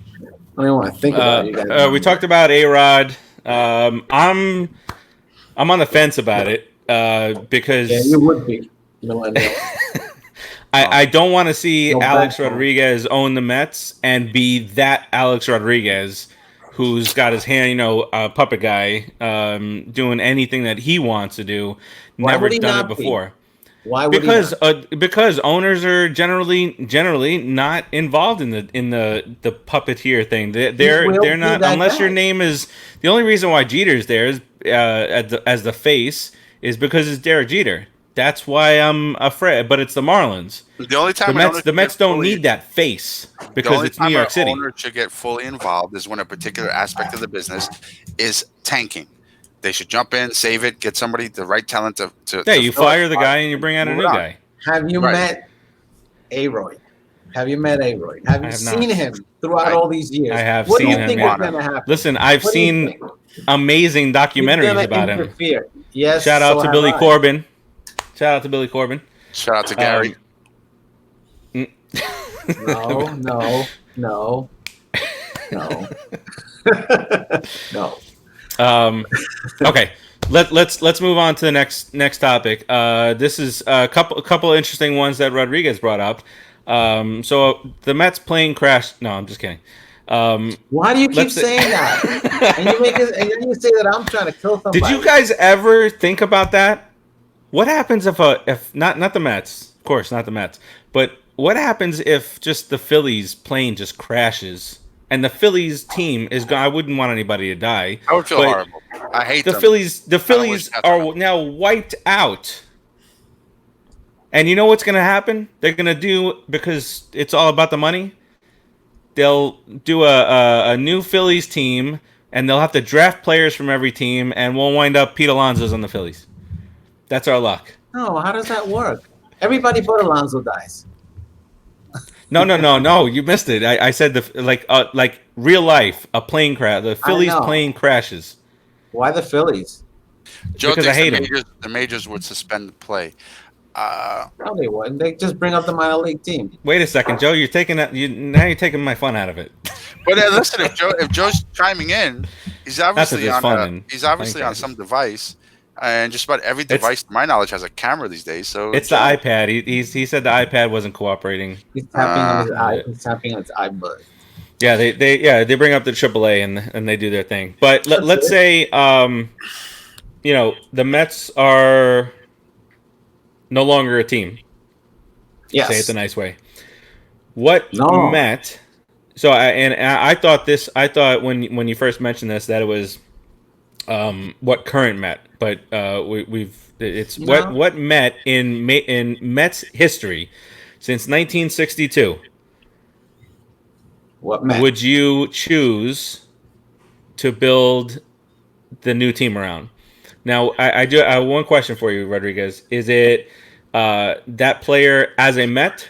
don't want to think about it. You guys we talked about Arod. I'm on the fence about it because you would be. Millennial. I don't want to see Alex Rodriguez own the Mets and be that Alex Rodriguez who's got his hand, puppet guy, doing anything that he wants to do. Never done it before. Why would because owners are generally not involved in the puppeteer thing. They're not, unless your name is. The only reason why Jeter's there is as the face is because it's Derek Jeter. That's why I'm afraid. But it's the Marlins. The only time the Mets don't need that face because it's New York City. The only time an owner should get fully involved is when a particular aspect of the business is tanking. They should jump in, save it, get somebody, the right talent to you fire the guy and you bring out a new guy. Have you met Arod? Have you met Arod? Have you have seen not. him throughout all these years? I have What seen do you him, think yeah. is going to happen? Listen, I've What do you seen think? amazing He's documentaries gonna about him. interfere. Yes. Shout out so to have Billy I. Corbin. Shout out to Billy Corbin. Shout out to Gary. No. No. Okay, let's move on to the next topic. This is a couple interesting ones that Rodriguez brought up. So the Mets plane crash. No, I'm just kidding. Why do you keep saying that? And then you say that I'm trying to kill somebody. Did you guys ever think about that? What happens if not the Mets, of course, not the Mets, but what happens if just the Phillies plane just crashes and the Phillies team is gone? I wouldn't want anybody to die. I would feel horrible. I hate the them. Phillies. The Phillies are now wiped out. And you know what's going to happen? They're going to do, because it's all about the money, they'll do a new Phillies team, and they'll have to draft players from every team, and we'll wind up Pete Alonso's on the Phillies. That's our luck. No, how does that work? Everybody but Alonso dies. No. You missed it. I said like real life, a plane crash. The Phillies plane crashes. Why the Phillies? Joe Because I hate the majors would suspend the play. No, they wouldn't. They just bring up the minor league team. Wait a second, Joe. You're taking that. Now you're taking my fun out of it. But listen, if Joe's chiming in, he's obviously on some device, and just about every device, to my knowledge, has a camera these days. So it's the iPad. He said the iPad wasn't cooperating. He's tapping on his eye. He's tapping on his iBud. Yeah, they bring up the AAA and they do their thing. But let's say the Mets are no longer a team. Yes. Say it the nice way. What Met? So I thought when you first mentioned this that it was what current Met, but what Met in Mets history since 1962. What Met would you choose to build the new team around? Now, I have one question for you, Rodriguez. Is it that player as a Met,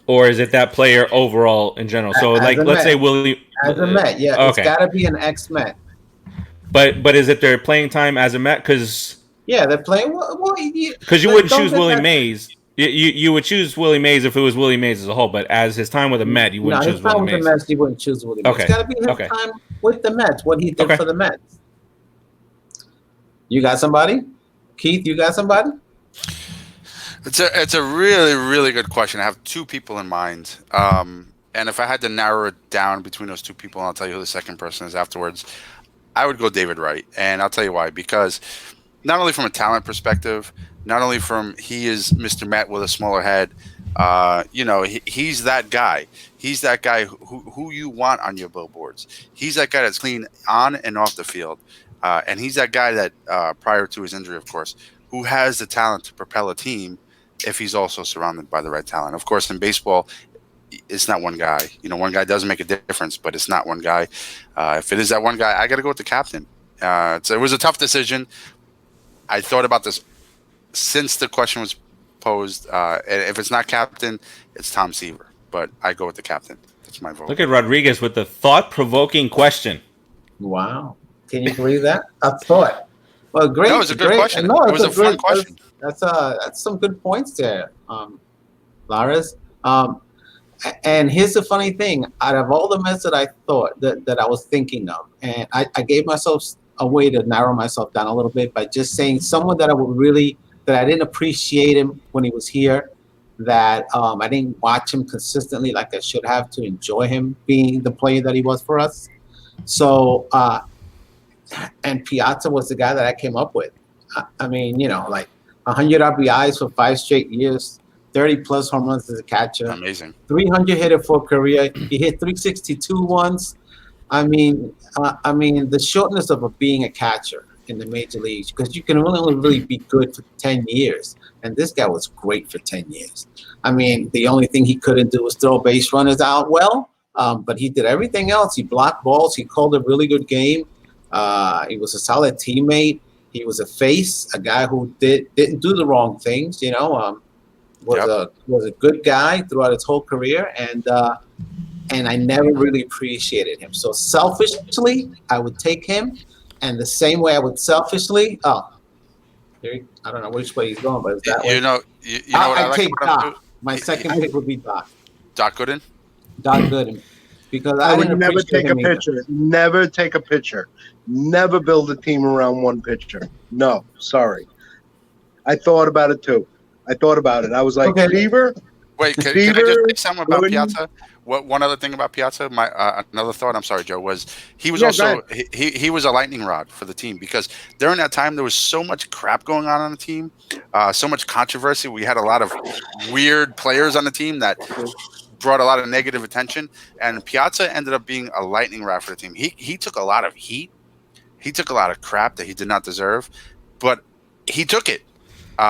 or is it that player overall in general? So, let's say Willie as a Met, yeah, okay. It's got to be an ex-Met. But is it their playing time as a Met? Because they're playing. Because you wouldn't choose Willie Mays. You would choose Willie Mays if it was Willie Mays as a whole, but as his time with the Mets, you wouldn't choose Willie Mays. His time with the Mets, you wouldn't choose Willie Mays. Okay. It's got to be his time with the Mets, what he did for the Mets. You got somebody? Keith, you got somebody? It's a really, really good question. I have two people in mind. And if I had to narrow it down between those two people, and I'll tell you who the second person is afterwards, I would go David Wright. And I'll tell you why. Because not only from a talent perspective, not only from he is Mr. Met with a smaller head, he's that guy. He's that guy who you want on your billboards. He's that guy that's clean on and off the field. And he's that guy that, prior to his injury, of course, who has the talent to propel a team if he's also surrounded by the right talent. Of course, in baseball, it's not one guy. One guy does make a difference, but it's not one guy. If it is that one guy, I got to go with the captain. It was a tough decision. I thought about this since the question was posed. And if it's not captain, it's Tom Seaver. But I go with the captain. That's my vote. Look at Rodriguez with the thought-provoking question. Wow. Can you believe that? A thought. Well, great. That was a good question. No, it was a fun question. That's some good points there, Laris. And here's the funny thing. Out of all the Mets that I thought that I was thinking of, and I gave myself a way to narrow myself down a little bit by just saying someone that I didn't appreciate him when he was here, that I didn't watch him consistently like I should have to enjoy him being the player that he was for us. So, and Piazza was the guy that I came up with. I mean, 100 RBIs for 5 straight years, 30-plus home runs as a catcher. Amazing. 300 hitter for a career. He hit 362 once. I mean, the shortness of being a catcher in the major leagues, because you can only really be good for 10 years. And this guy was great for 10 years. I mean, the only thing he couldn't do was throw base runners out well, but he did everything else. He blocked balls. He called a really good game. He was a solid teammate. He was a face, a guy who didn't do the wrong things, was a good guy throughout his whole career, and I never really appreciated him. So selfishly, I would take him, and the same way I would selfishly. I don't know which way he's going, but it's that way. You know what I like take about him Doc. too? My second pick would be Doc. Doc Gooden. Doc Gooden. Because I would didn't never appreciate take a him either. pitcher. Never take a pitcher. Never build a team around one pitcher. No, sorry. I thought about it too. I thought about it. I was like, Okay. Seaver. Wait, can I just say something about Piazza? One other thing about Piazza, another thought. I'm sorry, Joe. Was he was also he was a lightning rod for the team, because during that time there was so much crap going on the team, so much controversy. We had a lot of weird players on the team that brought a lot of negative attention, and Piazza ended up being a lightning rod for the team. He took a lot of heat. He took a lot of crap that he did not deserve, but he took it.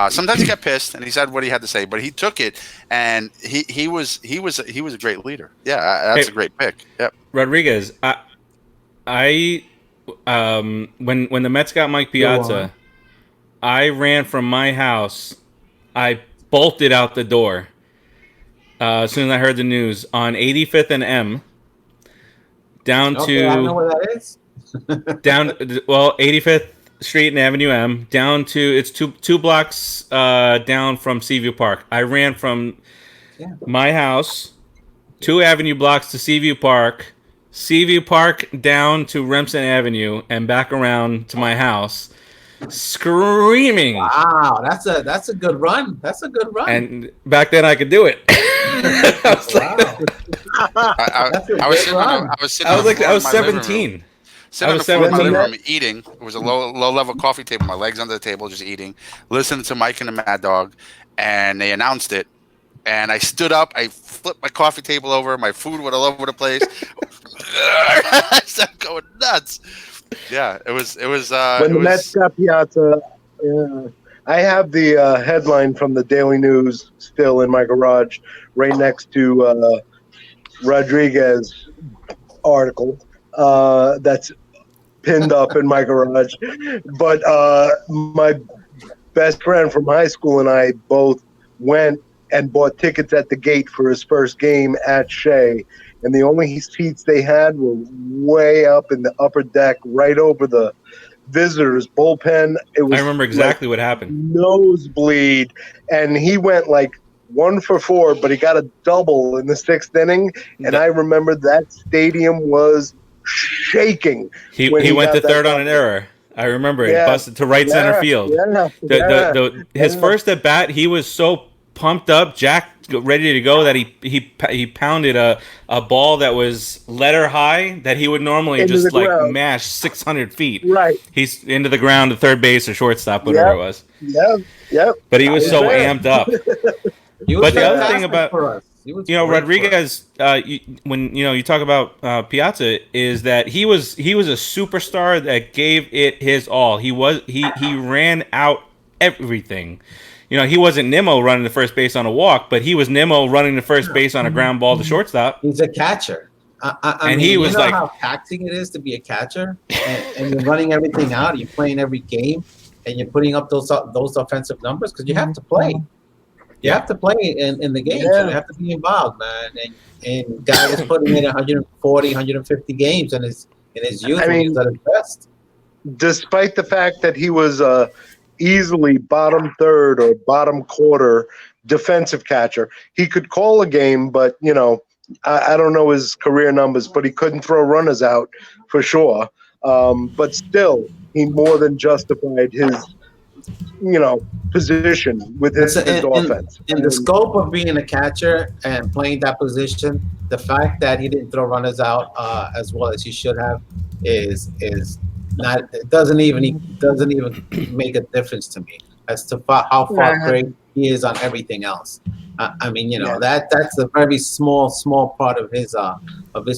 Sometimes he got pissed and he said what he had to say, but he took it, and he was a great leader. Yeah, that's a great pick. Yep. Rodriguez, when the Mets got Mike Piazza, I ran from my house. I bolted out the door as soon as I heard the news on 85th and M. Down to I know where that is. 85th Street and Avenue M, down to it's two blocks down from Seaview Park. I ran from my house 2 avenue blocks to Seaview Park down to Remsen Avenue, and back around to my house, screaming. Wow, that's a good run. That's a good run. And back then I could do it. I was 17. Sitting on the floor of my living room eating. It was a low level coffee table. My legs under the table, just eating, listening to Mike and the Mad Dog, and they announced it. And I stood up. I flipped my coffee table over. My food went all over the place. I started going nuts. Yeah, it was. When the Mets got Piazza, I have the headline from the Daily News still in my garage, right next to Rodriguez article. That's pinned up in my garage. But my best friend from high school and I both went and bought tickets at the gate for his first game at Shea. And the only seats they had were way up in the upper deck, right over the visitors' bullpen. It was I remember exactly what happened. Nosebleed. And he went like 1 for 4, but he got a double in the 6th inning. And I remember that stadium was shaking. He went to third on an error. I remember it. Busted to right center field. His first at bat, he was so pumped up, jacked, ready to go, that he pounded a ball that was letter high that he would normally into just like ground. mash 600 feet. Right. He's into the ground to third base or shortstop, whatever it was. Yep. But he was so amped up. But the other thing about for us. Rodriguez, when you talk about Piazza, is that he was a superstar that gave it his all. He ran out everything. He wasn't Nimmo running to first base on a walk, but he was Nimmo running to first base on a ground ball to shortstop. He's a catcher. I mean, he was you know like, how taxing it is to be a catcher, and you're running everything out. You're playing every game, and you're putting up those offensive numbers because you have to play. You have to play in the game, so you have to be involved, man. And guy was putting in 140, 150 games in his youth when he was at his best. Despite the fact that he was easily bottom third or bottom quarter defensive catcher, he could call a game, but I don't know his career numbers, but he couldn't throw runners out for sure. But still, he more than justified his position with his offense. In the scope of being a catcher and playing that position, the fact that he didn't throw runners out as well as he should have is not. It doesn't even make a difference to me as to how far great he is on everything else. I mean, that's a very small part of his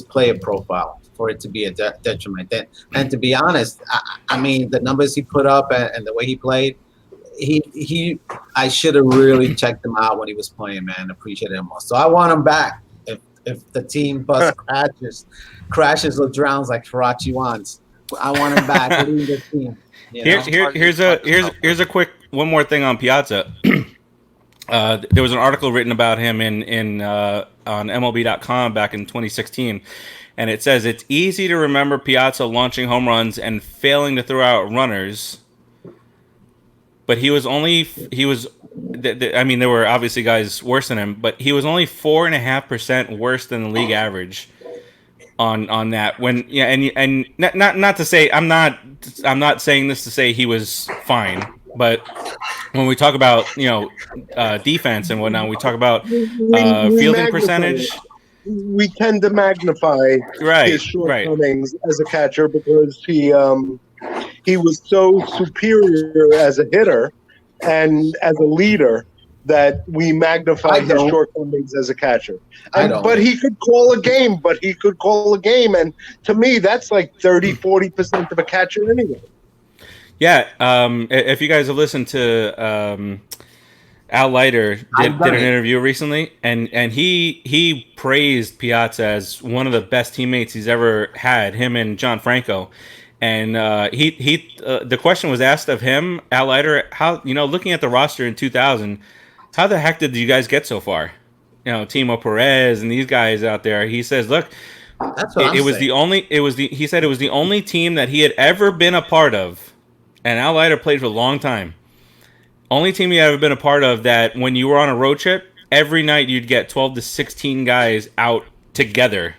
player profile for it to be a detriment. And to be honest, I mean, the numbers he put up and the way he played, I should have really checked him out when he was playing, man. Appreciated him more. So I want him back if the team bus crashes or drowns like Farace wants. I want him back leading the team. Here's a quick one more thing on Piazza. There was an article written about him in on MLB.com back in 2016, and it says it's easy to remember Piazza launching home runs and failing to throw out runners, but he was. I mean, there were obviously guys worse than him, but he was only 4.5% worse than the league average on that. And not to say I'm not saying this to say he was fine, but when we talk about defense and whatnot, we talk about fielding percentage. We tend to magnify his shortcomings as a catcher because he was so superior as a hitter and as a leader that we magnify his shortcomings as a catcher. But he could call a game. And to me, that's like 30-40% of a catcher anyway. Yeah. If you guys have listened to Al Leiter did an interview recently, and he praised Piazza as one of the best teammates he's ever had, him and John Franco. And the question was asked of him, Al Leiter, how, looking at the roster in 2000, how the heck did you guys get so far? Timo Perez and these guys out there. He says, look, he said it was the only team that he had ever been a part of. And Al Leiter played for a long time. Only team he had ever been a part of that when you were on a road trip, every night you'd get 12 to 16 guys out together.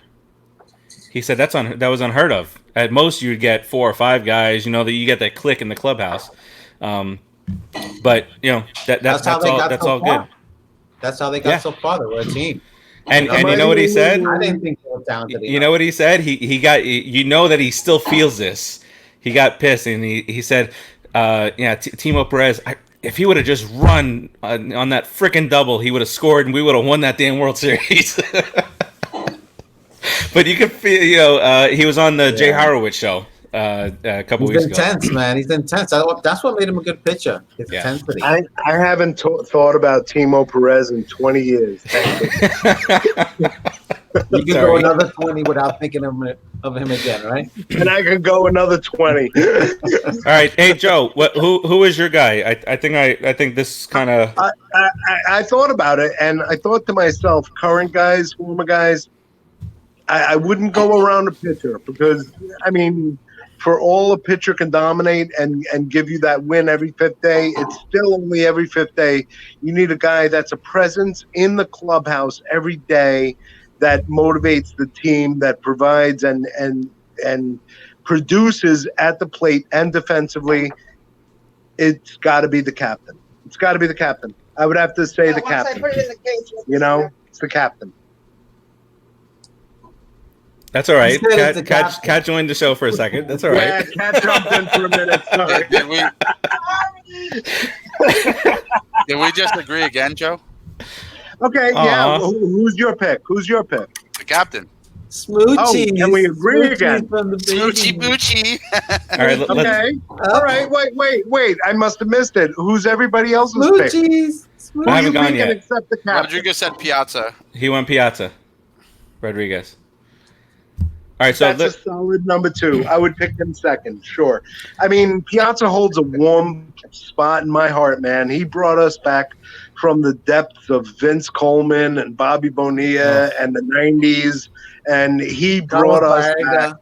He said that was unheard of. At most, you'd get 4 or 5 guys. That you get that click in the clubhouse. But that's all good. That's how they got so far. They were a team. And you know what he said? I didn't think they were talented. You know what he said? He got that he still feels this. He got pissed and he said, Timo Perez. If he would have just run on that freaking double, he would have scored and we would have won that damn World Series. But you could feel, he was on the Jay Horowitz show a couple weeks ago. He's intense, man. He's intense. That's what made him a good pitcher. His intensity. I haven't thought about Timo Perez in 20 years. You can go another 20 without thinking of him again, right? And I could go another 20. All right, hey Joe, who is your guy? I think this kind of. I thought about it, and I thought to myself, current guys, former guys. I wouldn't go around a pitcher because, I mean, for all a pitcher can dominate and give you that win every fifth day, it's still only every fifth day. You need a guy that's a presence in the clubhouse every day that motivates the team, that provides and produces at the plate and defensively. It's got to be the captain. It's got to be the captain. I would have to say the captain. It's the captain. That's all right. Cat joined the show for a second. That's all right. Yeah, Cat jumped in for a minute. Sorry. Did we just agree again, Joe? Okay, yeah. Who's your pick? The captain. Smoochie. Oh, and we agree again. Smoochie Boochie. All right. Okay. All right. Wait. I must have missed it. Who's everybody else's pick? Smoochies. I haven't gone yet. Except the captain. Rodriguez said Piazza. He went Piazza. Rodriguez. All right, so that's a solid number 2. I would pick him second, sure. I mean, Piazza holds a warm spot in my heart, man. He brought us back from the depths of Vince Coleman and Bobby Bonilla and the 90s, and he brought us back.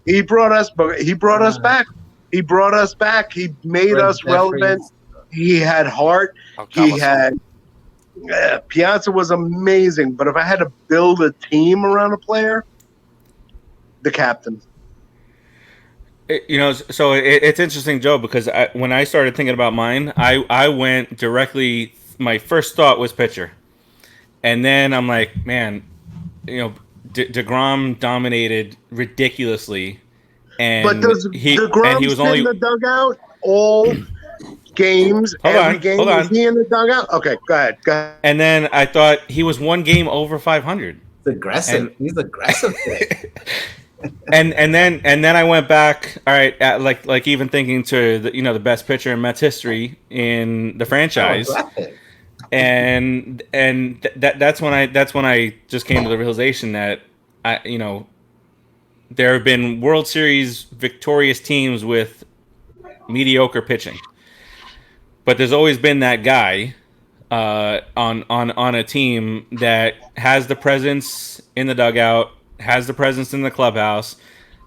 He brought us back. He brought us back. He made us relevant. He had heart. Piazza was amazing, but if I had to build a team around a player, the captain. So it's interesting, Joe, because when I started thinking about mine, I went directly. My first thought was pitcher, and then I'm like, man, DeGrom dominated ridiculously, and he was only in the dugout all games. Every game was he in the dugout? Okay, go ahead. And then I thought he was one game over 500. He's aggressive. He's aggressive. And then I went back. All right, like even thinking to the best pitcher in Mets history in the franchise, and that's when I just came to the realization that there have been World Series victorious teams with mediocre pitching, but there's always been that guy on a team that has the presence in the dugout, has the presence in the clubhouse,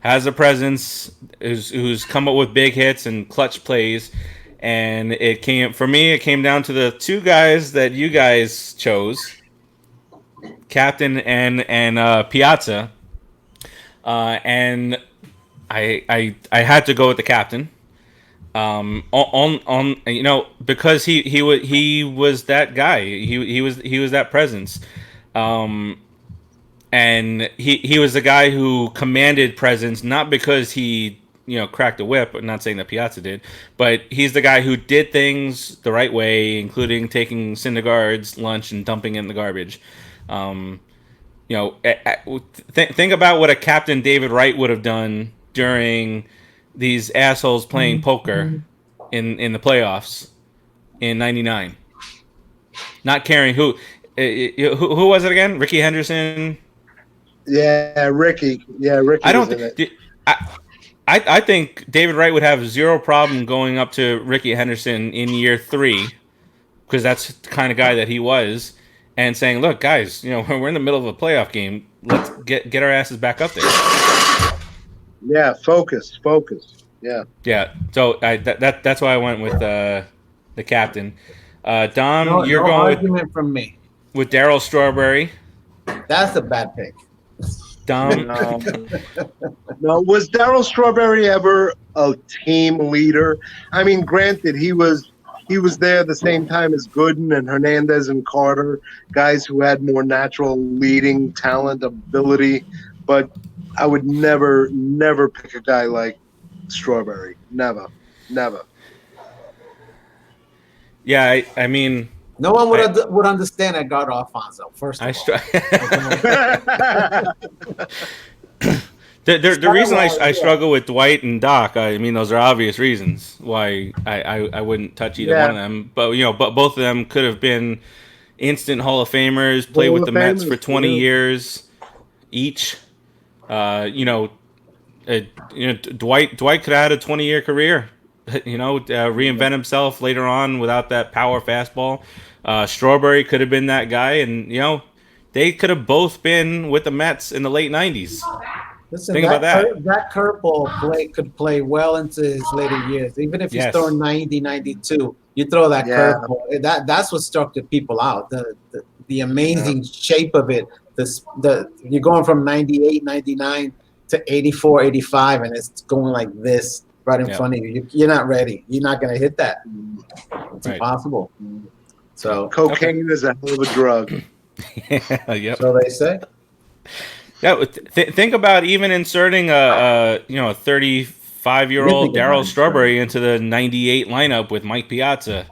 has the presence, who's come up with big hits and clutch plays. And it came down to the two guys that you guys chose, Captain and Piazza. And I had to go with the captain. Because he was that guy. He was that presence. And he was the guy who commanded presence, not because he cracked a whip. I'm not saying that Piazza did, but he's the guy who did things the right way, including taking Syndergaard's lunch and dumping it in the garbage. Think about what a Captain David Wright would have done during these assholes playing poker in the playoffs in '99. Not caring who was it again? Ricky Henderson. Yeah, Ricky. Yeah, Ricky. I think David Wright would have zero problem going up to Ricky Henderson in year 3, because that's the kind of guy that he was, and saying, "Look, guys, we're in the middle of a playoff game. Let's get our asses back up there." Yeah, focus. Yeah. Yeah. So that's why I went with the captain. Dom, you're going argument from me with Darryl Strawberry. That's a bad pick. Dom. No, was Darryl Strawberry ever a team leader? I mean, granted, he was there the same time as Gooden and Hernandez and Carter, guys who had more natural leading talent, ability, but I would never pick a guy like Strawberry. Never. Yeah, I mean, no one would understand a guard Alfonso. First of all, the reason I struggle with Dwight and Doc, I mean, those are obvious reasons why I wouldn't touch either one of them. But but both of them could have been instant Hall of Famers, played with the Mets for 20 years each. Dwight could have had a 20-year career. Reinvent himself later on without that power fastball. Strawberry could have been that guy, and they could have both been with the Mets in the late 90s. Listen, think about that. That curveball could play well into his later years. Even if he's throwing 90, 92, you throw that curveball. That's what struck the people out. The amazing shape of it. You're going from 98, 99 to 84, 85, and it's going like this right in front of you. You're not ready. You're not going to hit that. It's impossible. So cocaine is a hell of a drug. Yep. So they say. Yeah, think about even inserting a 35-year-old Darryl Strawberry into the '98 lineup with Mike Piazza.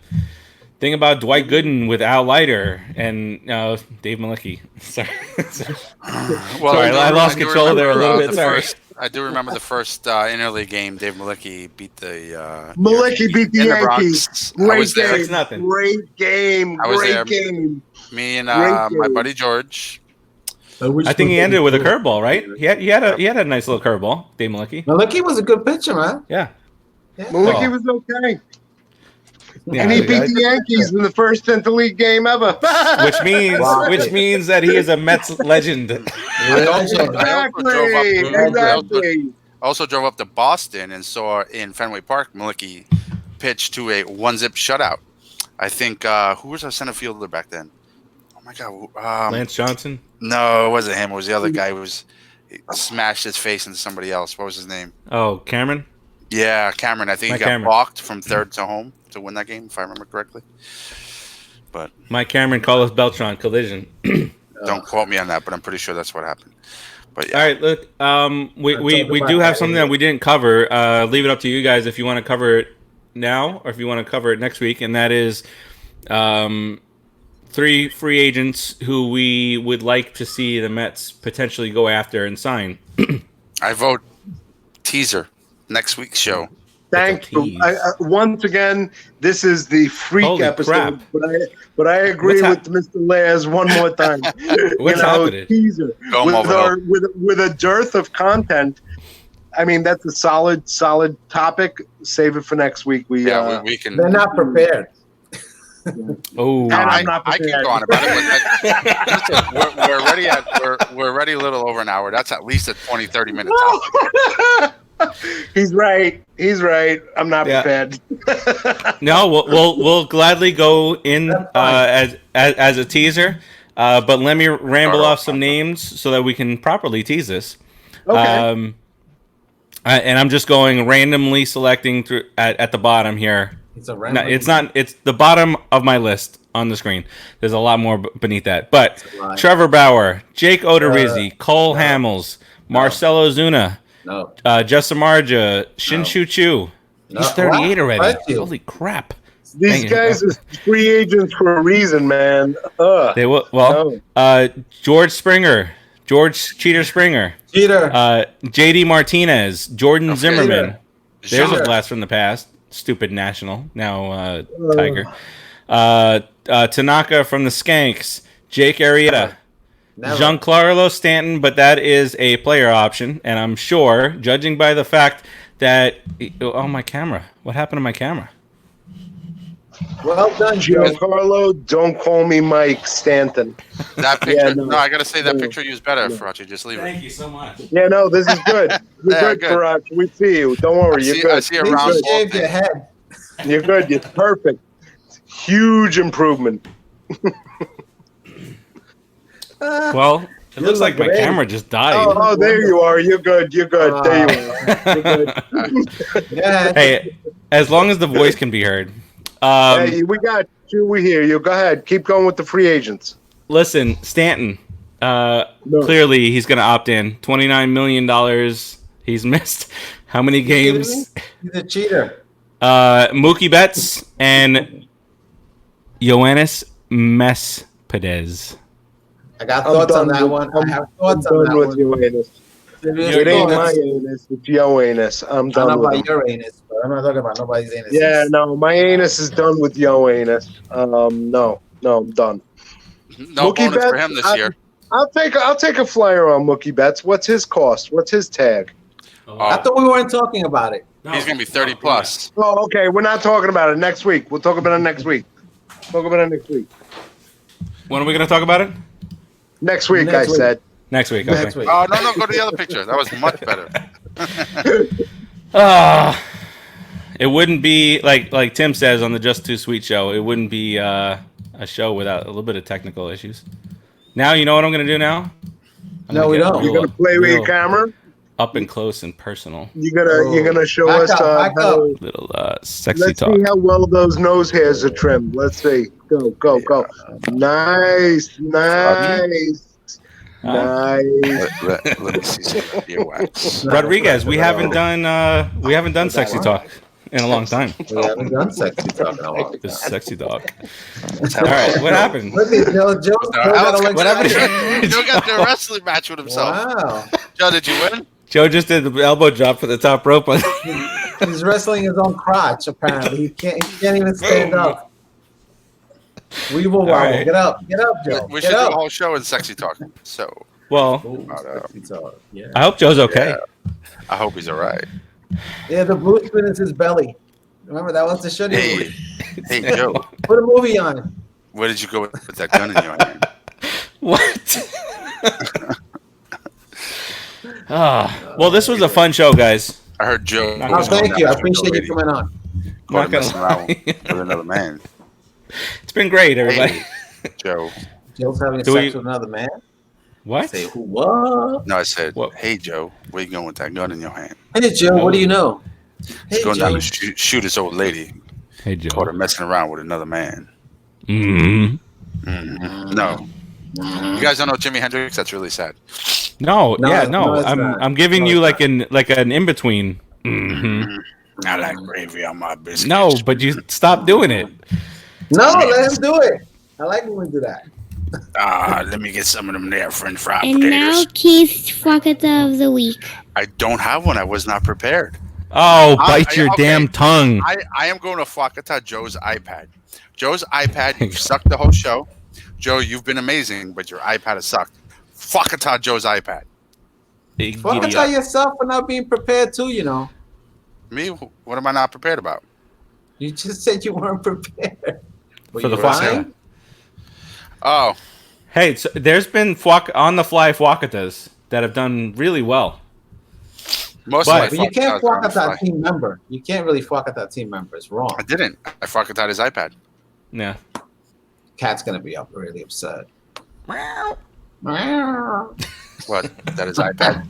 Think about Dwight Gooden with Al Leiter and Dave Malicki. Sorry, I lost control there a little bit. Sorry. I do remember the first interleague game. Dave Malicki beat the Malicki beat the Yankees. Great game. Great game. Great game. Me and my buddy George. I think he ended with a curveball, right? He had a nice little curveball. Dave Malicki. Malicki was a good pitcher, man. Yeah. Malicki was okay. Yeah, and he beat the Yankees in the first interleague game ever. which means that he is a Mets legend. Also drove up to Boston and saw in Fenway Park Malicki pitch to a 1-zip shutout. I think who was our center fielder back then? Oh my God, Lance Johnson. No, it wasn't him. It was the other guy who smashed his face into somebody else. What was his name? Oh, Cameron. Yeah, Cameron. I think he got balked from third to home to win that game, if I remember correctly. But Mike Cameron, Carlos Beltran collision. Don't quote me on that, but I'm pretty sure that's what happened. But yeah. All right, look, we do have something that we didn't cover. Leave it up to you guys if you want to cover it now or if you want to cover it next week, and that is 3 free agents who we would like to see the Mets potentially go after and sign. I vote teaser next week's show. Thank you. Once again, this is the freak episode, but I agree with Mr. Laz one more time. What's happening? Teaser with a dearth of content. I mean, that's a solid topic. Save it for next week. We can. They're not prepared. Oh, And I'm not I can prepared. go on about it. But listen, we're already a little over an hour. That's at least a 20, 30 minute topic. He's right. He's right. I'm not Yeah. prepared. no, we'll gladly go in as a teaser. But let me ramble off some names so that we can properly tease this. Okay. And I'm just going randomly selecting through at the bottom here. It's a No, random. it's not. It's the bottom of my list on the screen. There's a lot more beneath that. But Trevor Bauer, Jake Odorizzi, Cole Hamels, Marcelo Zuna, Justin Marja, Shin-Shu Chu. He's 38 already. Holy crap. These guys are free agents for a reason, man. They will. Well, George Springer, George Cheater Springer, JD Martinez, Jordan Zimmerman. There's a blast from the past. Stupid National, now Tiger. Tanaka from the Skanks, Jake Arrieta, Giancarlo Stanton, but that is a player option, and I'm sure, judging by the fact that... Oh, my camera. What happened to my camera? Well done, Giancarlo, don't call me Mike Stanton. That picture, no, I got to say that picture you was better, Farace. Just leave it. Thank you so much. Yeah, no, this is good. You're good, Farace. We see you. Don't worry, you're good. I see a round ball. Shave your head. You're good. You're perfect. Huge improvement. Well, it looks like my camera just died. Oh, there you are. You're good. You're good. There you are. You're good. Hey, as long as the voice can be heard. Hey, we got you. We hear you. Go ahead. Keep going with the free agents. Listen, Stanton. Clearly, he's going to opt in. $29 million. He's missed how many games? He's a cheater. Mookie Betts and Yoenis Cespedes. I got thoughts on that one. I have thoughts on that one. Yoenis. It ain't my anus, it's your anus. I'm done. I don't know with about him. your anus, but I'm not talking about nobody's anus. Yeah, no, my anus is done with your anus. No, I'm done. No Mookie bonus Betts, for him this year. I'll take a flyer on Mookie Betts. What's his cost? What's his tag? I thought we weren't talking about it. He's going to be 30 plus. Oh, okay. We're not talking about it next week. We'll talk about it next week. Talk about it next week. When are we going to talk about it? Next week, I said. Next week. Okay. Next week. Oh, no, go to the other picture. That was much better. It wouldn't be like Tim says on the Just Too Sweet show. It wouldn't be a show without a little bit of technical issues. Now you know what I'm going to do now? No, we don't. You're gonna play with your camera. Up and close and personal. You're gonna show Back us up. Little sexy let's talk. see how well those nose hairs are trimmed. Let's see. Go. Nice. Let me see some earwax. Rodriguez, we haven't done sexy talk in a long time. We haven't done sexy talk in a long This is time. sexy talk. All right, what happened? Look at Joe. What happened? Joe got the wrestling match with himself. Wow. Joe, did you win? Joe just did the elbow drop for the top rope. He's wrestling his own crotch, apparently. He can't even stand up. We will wobble. right. Get up, Joe. We Get should do up. a whole show in sexy talk. So, Well, Sexy talk. Yeah. I hope Joe's okay. I hope he's all right. Yeah, the blue spin is his belly. Remember that was the show. Hey, Joe, Put a movie on. where did you go with that gun in your hand? What? Well, this was a fun show, guys. I heard Joe. Oh, thank you. I appreciate you coming on. Not gonna Messing around lie. with another man. It's been great, everybody. Hey, Joe. Joe's having Do sex we- with another man. What? Say who? What? No, I said, What? hey, Joe, where you going with that gun in your hand? Hey Joe, what do you know? Hey He's going down Joe. to shoot his old lady. Hey, Caught her Joe. messing around with another man. Mm-hmm. No. You guys don't know Jimi Hendrix? That's really sad. No, No, yeah, no, no. it's I'm not. I'm giving No, you it's like an in between. Mm-hmm. I like gravy on my biscuits. No, but you stop doing it. No, let him do it. I like when we do that. Let me get some of them there French fried And now potatoes. Keith's Fwakata of the week. I don't have one. I was not prepared. Oh, bite your okay. damn tongue. I am going to Fwakata Joe's iPad. Joe's iPad, you've sucked the whole show. Joe, you've been amazing, but your iPad has sucked. Fwakata Joe's iPad. Fuck Giddy tell up. yourself for not being prepared too, you know. Me? What am I not prepared about? You just said you weren't prepared. for the Fwakata. Oh, Hey, so there's been on-the-fly Fwakatas that have done really well. most But of But my you can't Fwakatas are on the Fwakata fly. team member. You can't really Fwakata team member. It's wrong. I didn't. I Fwakated his iPad. Yeah. Cat's gonna be really upset. What? That is iPad.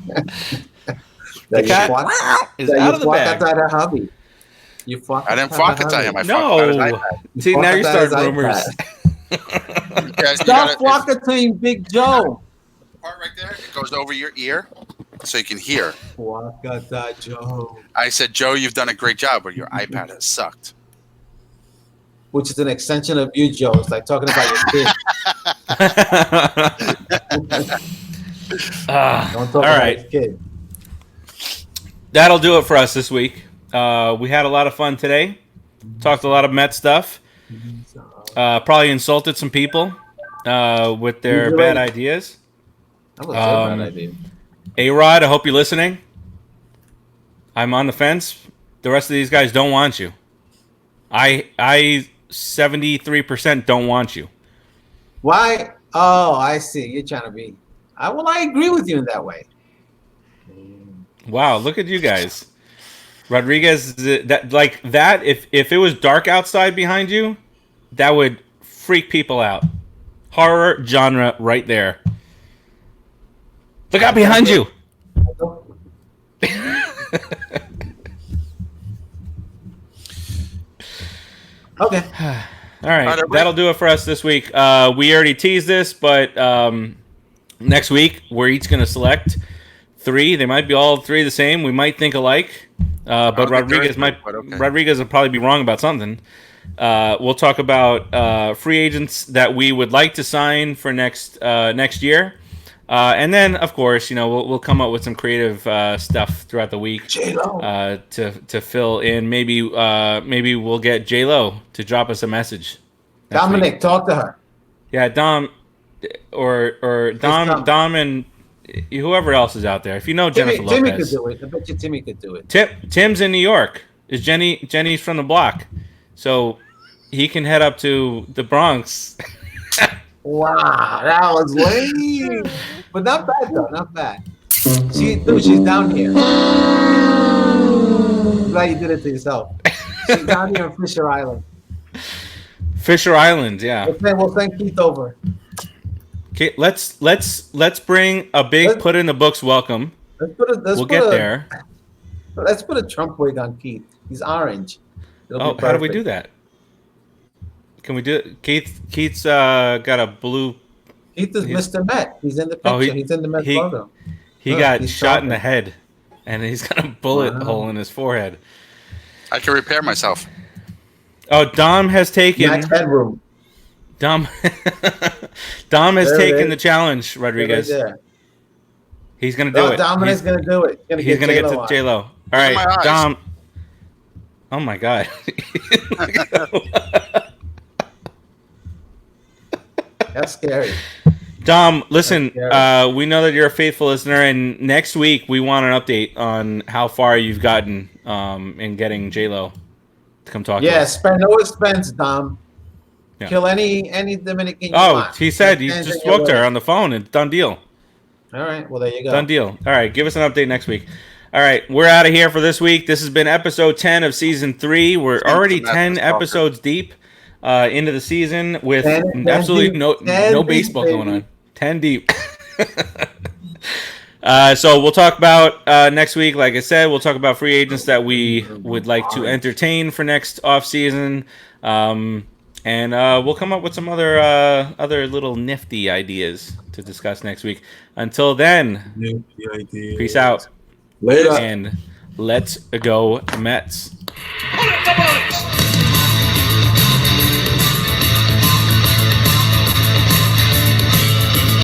That you cat Fwak- is that out you of the bag. Fwakata the hubby. You Fwakata I didn't the Fwakata hubby. him. I Fwakated his No. iPad. See, now you're Fwakata his starting rumors. Guys, Stop Fwakating Big Joe. part right there. It goes over your ear, so you can hear. Fwakata Joe. I said, Joe, you've done a great job, but your iPad has sucked. Which is an extension of you, Joe. It's like talking about your kid. Don't talk all about right. his kid. That'll do it for us this week. We had a lot of fun today. Talked a lot of Met stuff. Probably insulted some people with their bad ideas. That was a bad idea. Arod, I hope you're listening. I'm on the fence. The rest of these guys don't want you. I 73% don't want you. Why? Oh, I see. You're trying to be. I agree with you in that way. Wow, look at you guys. Rodriguez, that. If it was dark outside behind you, that would freak people out. Horror genre right there. Look out behind you. Okay. All right, that'll do it for us this week. We already teased this, but next week we're each going to select 3. They might be all 3 the same. We might think alike, but Rodriguez Rodriguez will probably be wrong about something. We'll talk about free agents that we would like to sign for next year, and then of course, we'll come up with some creative stuff throughout the week to fill in. Maybe we'll get JLo to drop us a message. Dominic, week. talk to her. Yeah, Dom, or Dom and whoever else is out there. If you know Jennifer Lopez, Timmy could do it. I bet you Timmy could do it. Tim's in New York. Is Jenny's from the block, so he can head up to the Bronx. Wow, that was lame. But not bad though, not bad. She's down here. I'm glad you did it to yourself. She's down here in Fisher Island. Fisher Island, yeah. We'll send Keith over. Okay, let's bring a big put in the books welcome. We'll get there. Let's put a Trump wig on Keith. He's orange. How do we do that? Can we do it? Keith's got a blue. Keith is Mr. Met. He's in the picture. He's in the Met logo. He got shot in the head, and he's got a bullet hole in his forehead. I can repair myself. Oh, Dom has taken. Nice headroom. Dom has taken the challenge, Rodriguez. He's gonna do it. Dominic's gonna do it. He's gonna get to JLo. All right, Dom. Oh my God. That's scary. Dom, listen, we know that you're a faithful listener, and next week we want an update on how far you've gotten in getting JLo to come talk to us. Yeah, spare no expense, Dom. Yeah. Kill any Dominican you want. He said you just spoke to her on the phone, and done deal. All right, well, there you go. Done deal. All right, give us an update next week. All right, we're out of here for this week. This has been episode 10 of season 3. We're already 10 episodes deep into the season with absolutely no baseball going on. 10 deep. So we'll talk about next week. Like I said, we'll talk about free agents that we would like to entertain for next offseason. And we'll come up with some other little nifty ideas to discuss next week. Until then, peace out. Later. And let's go Mets.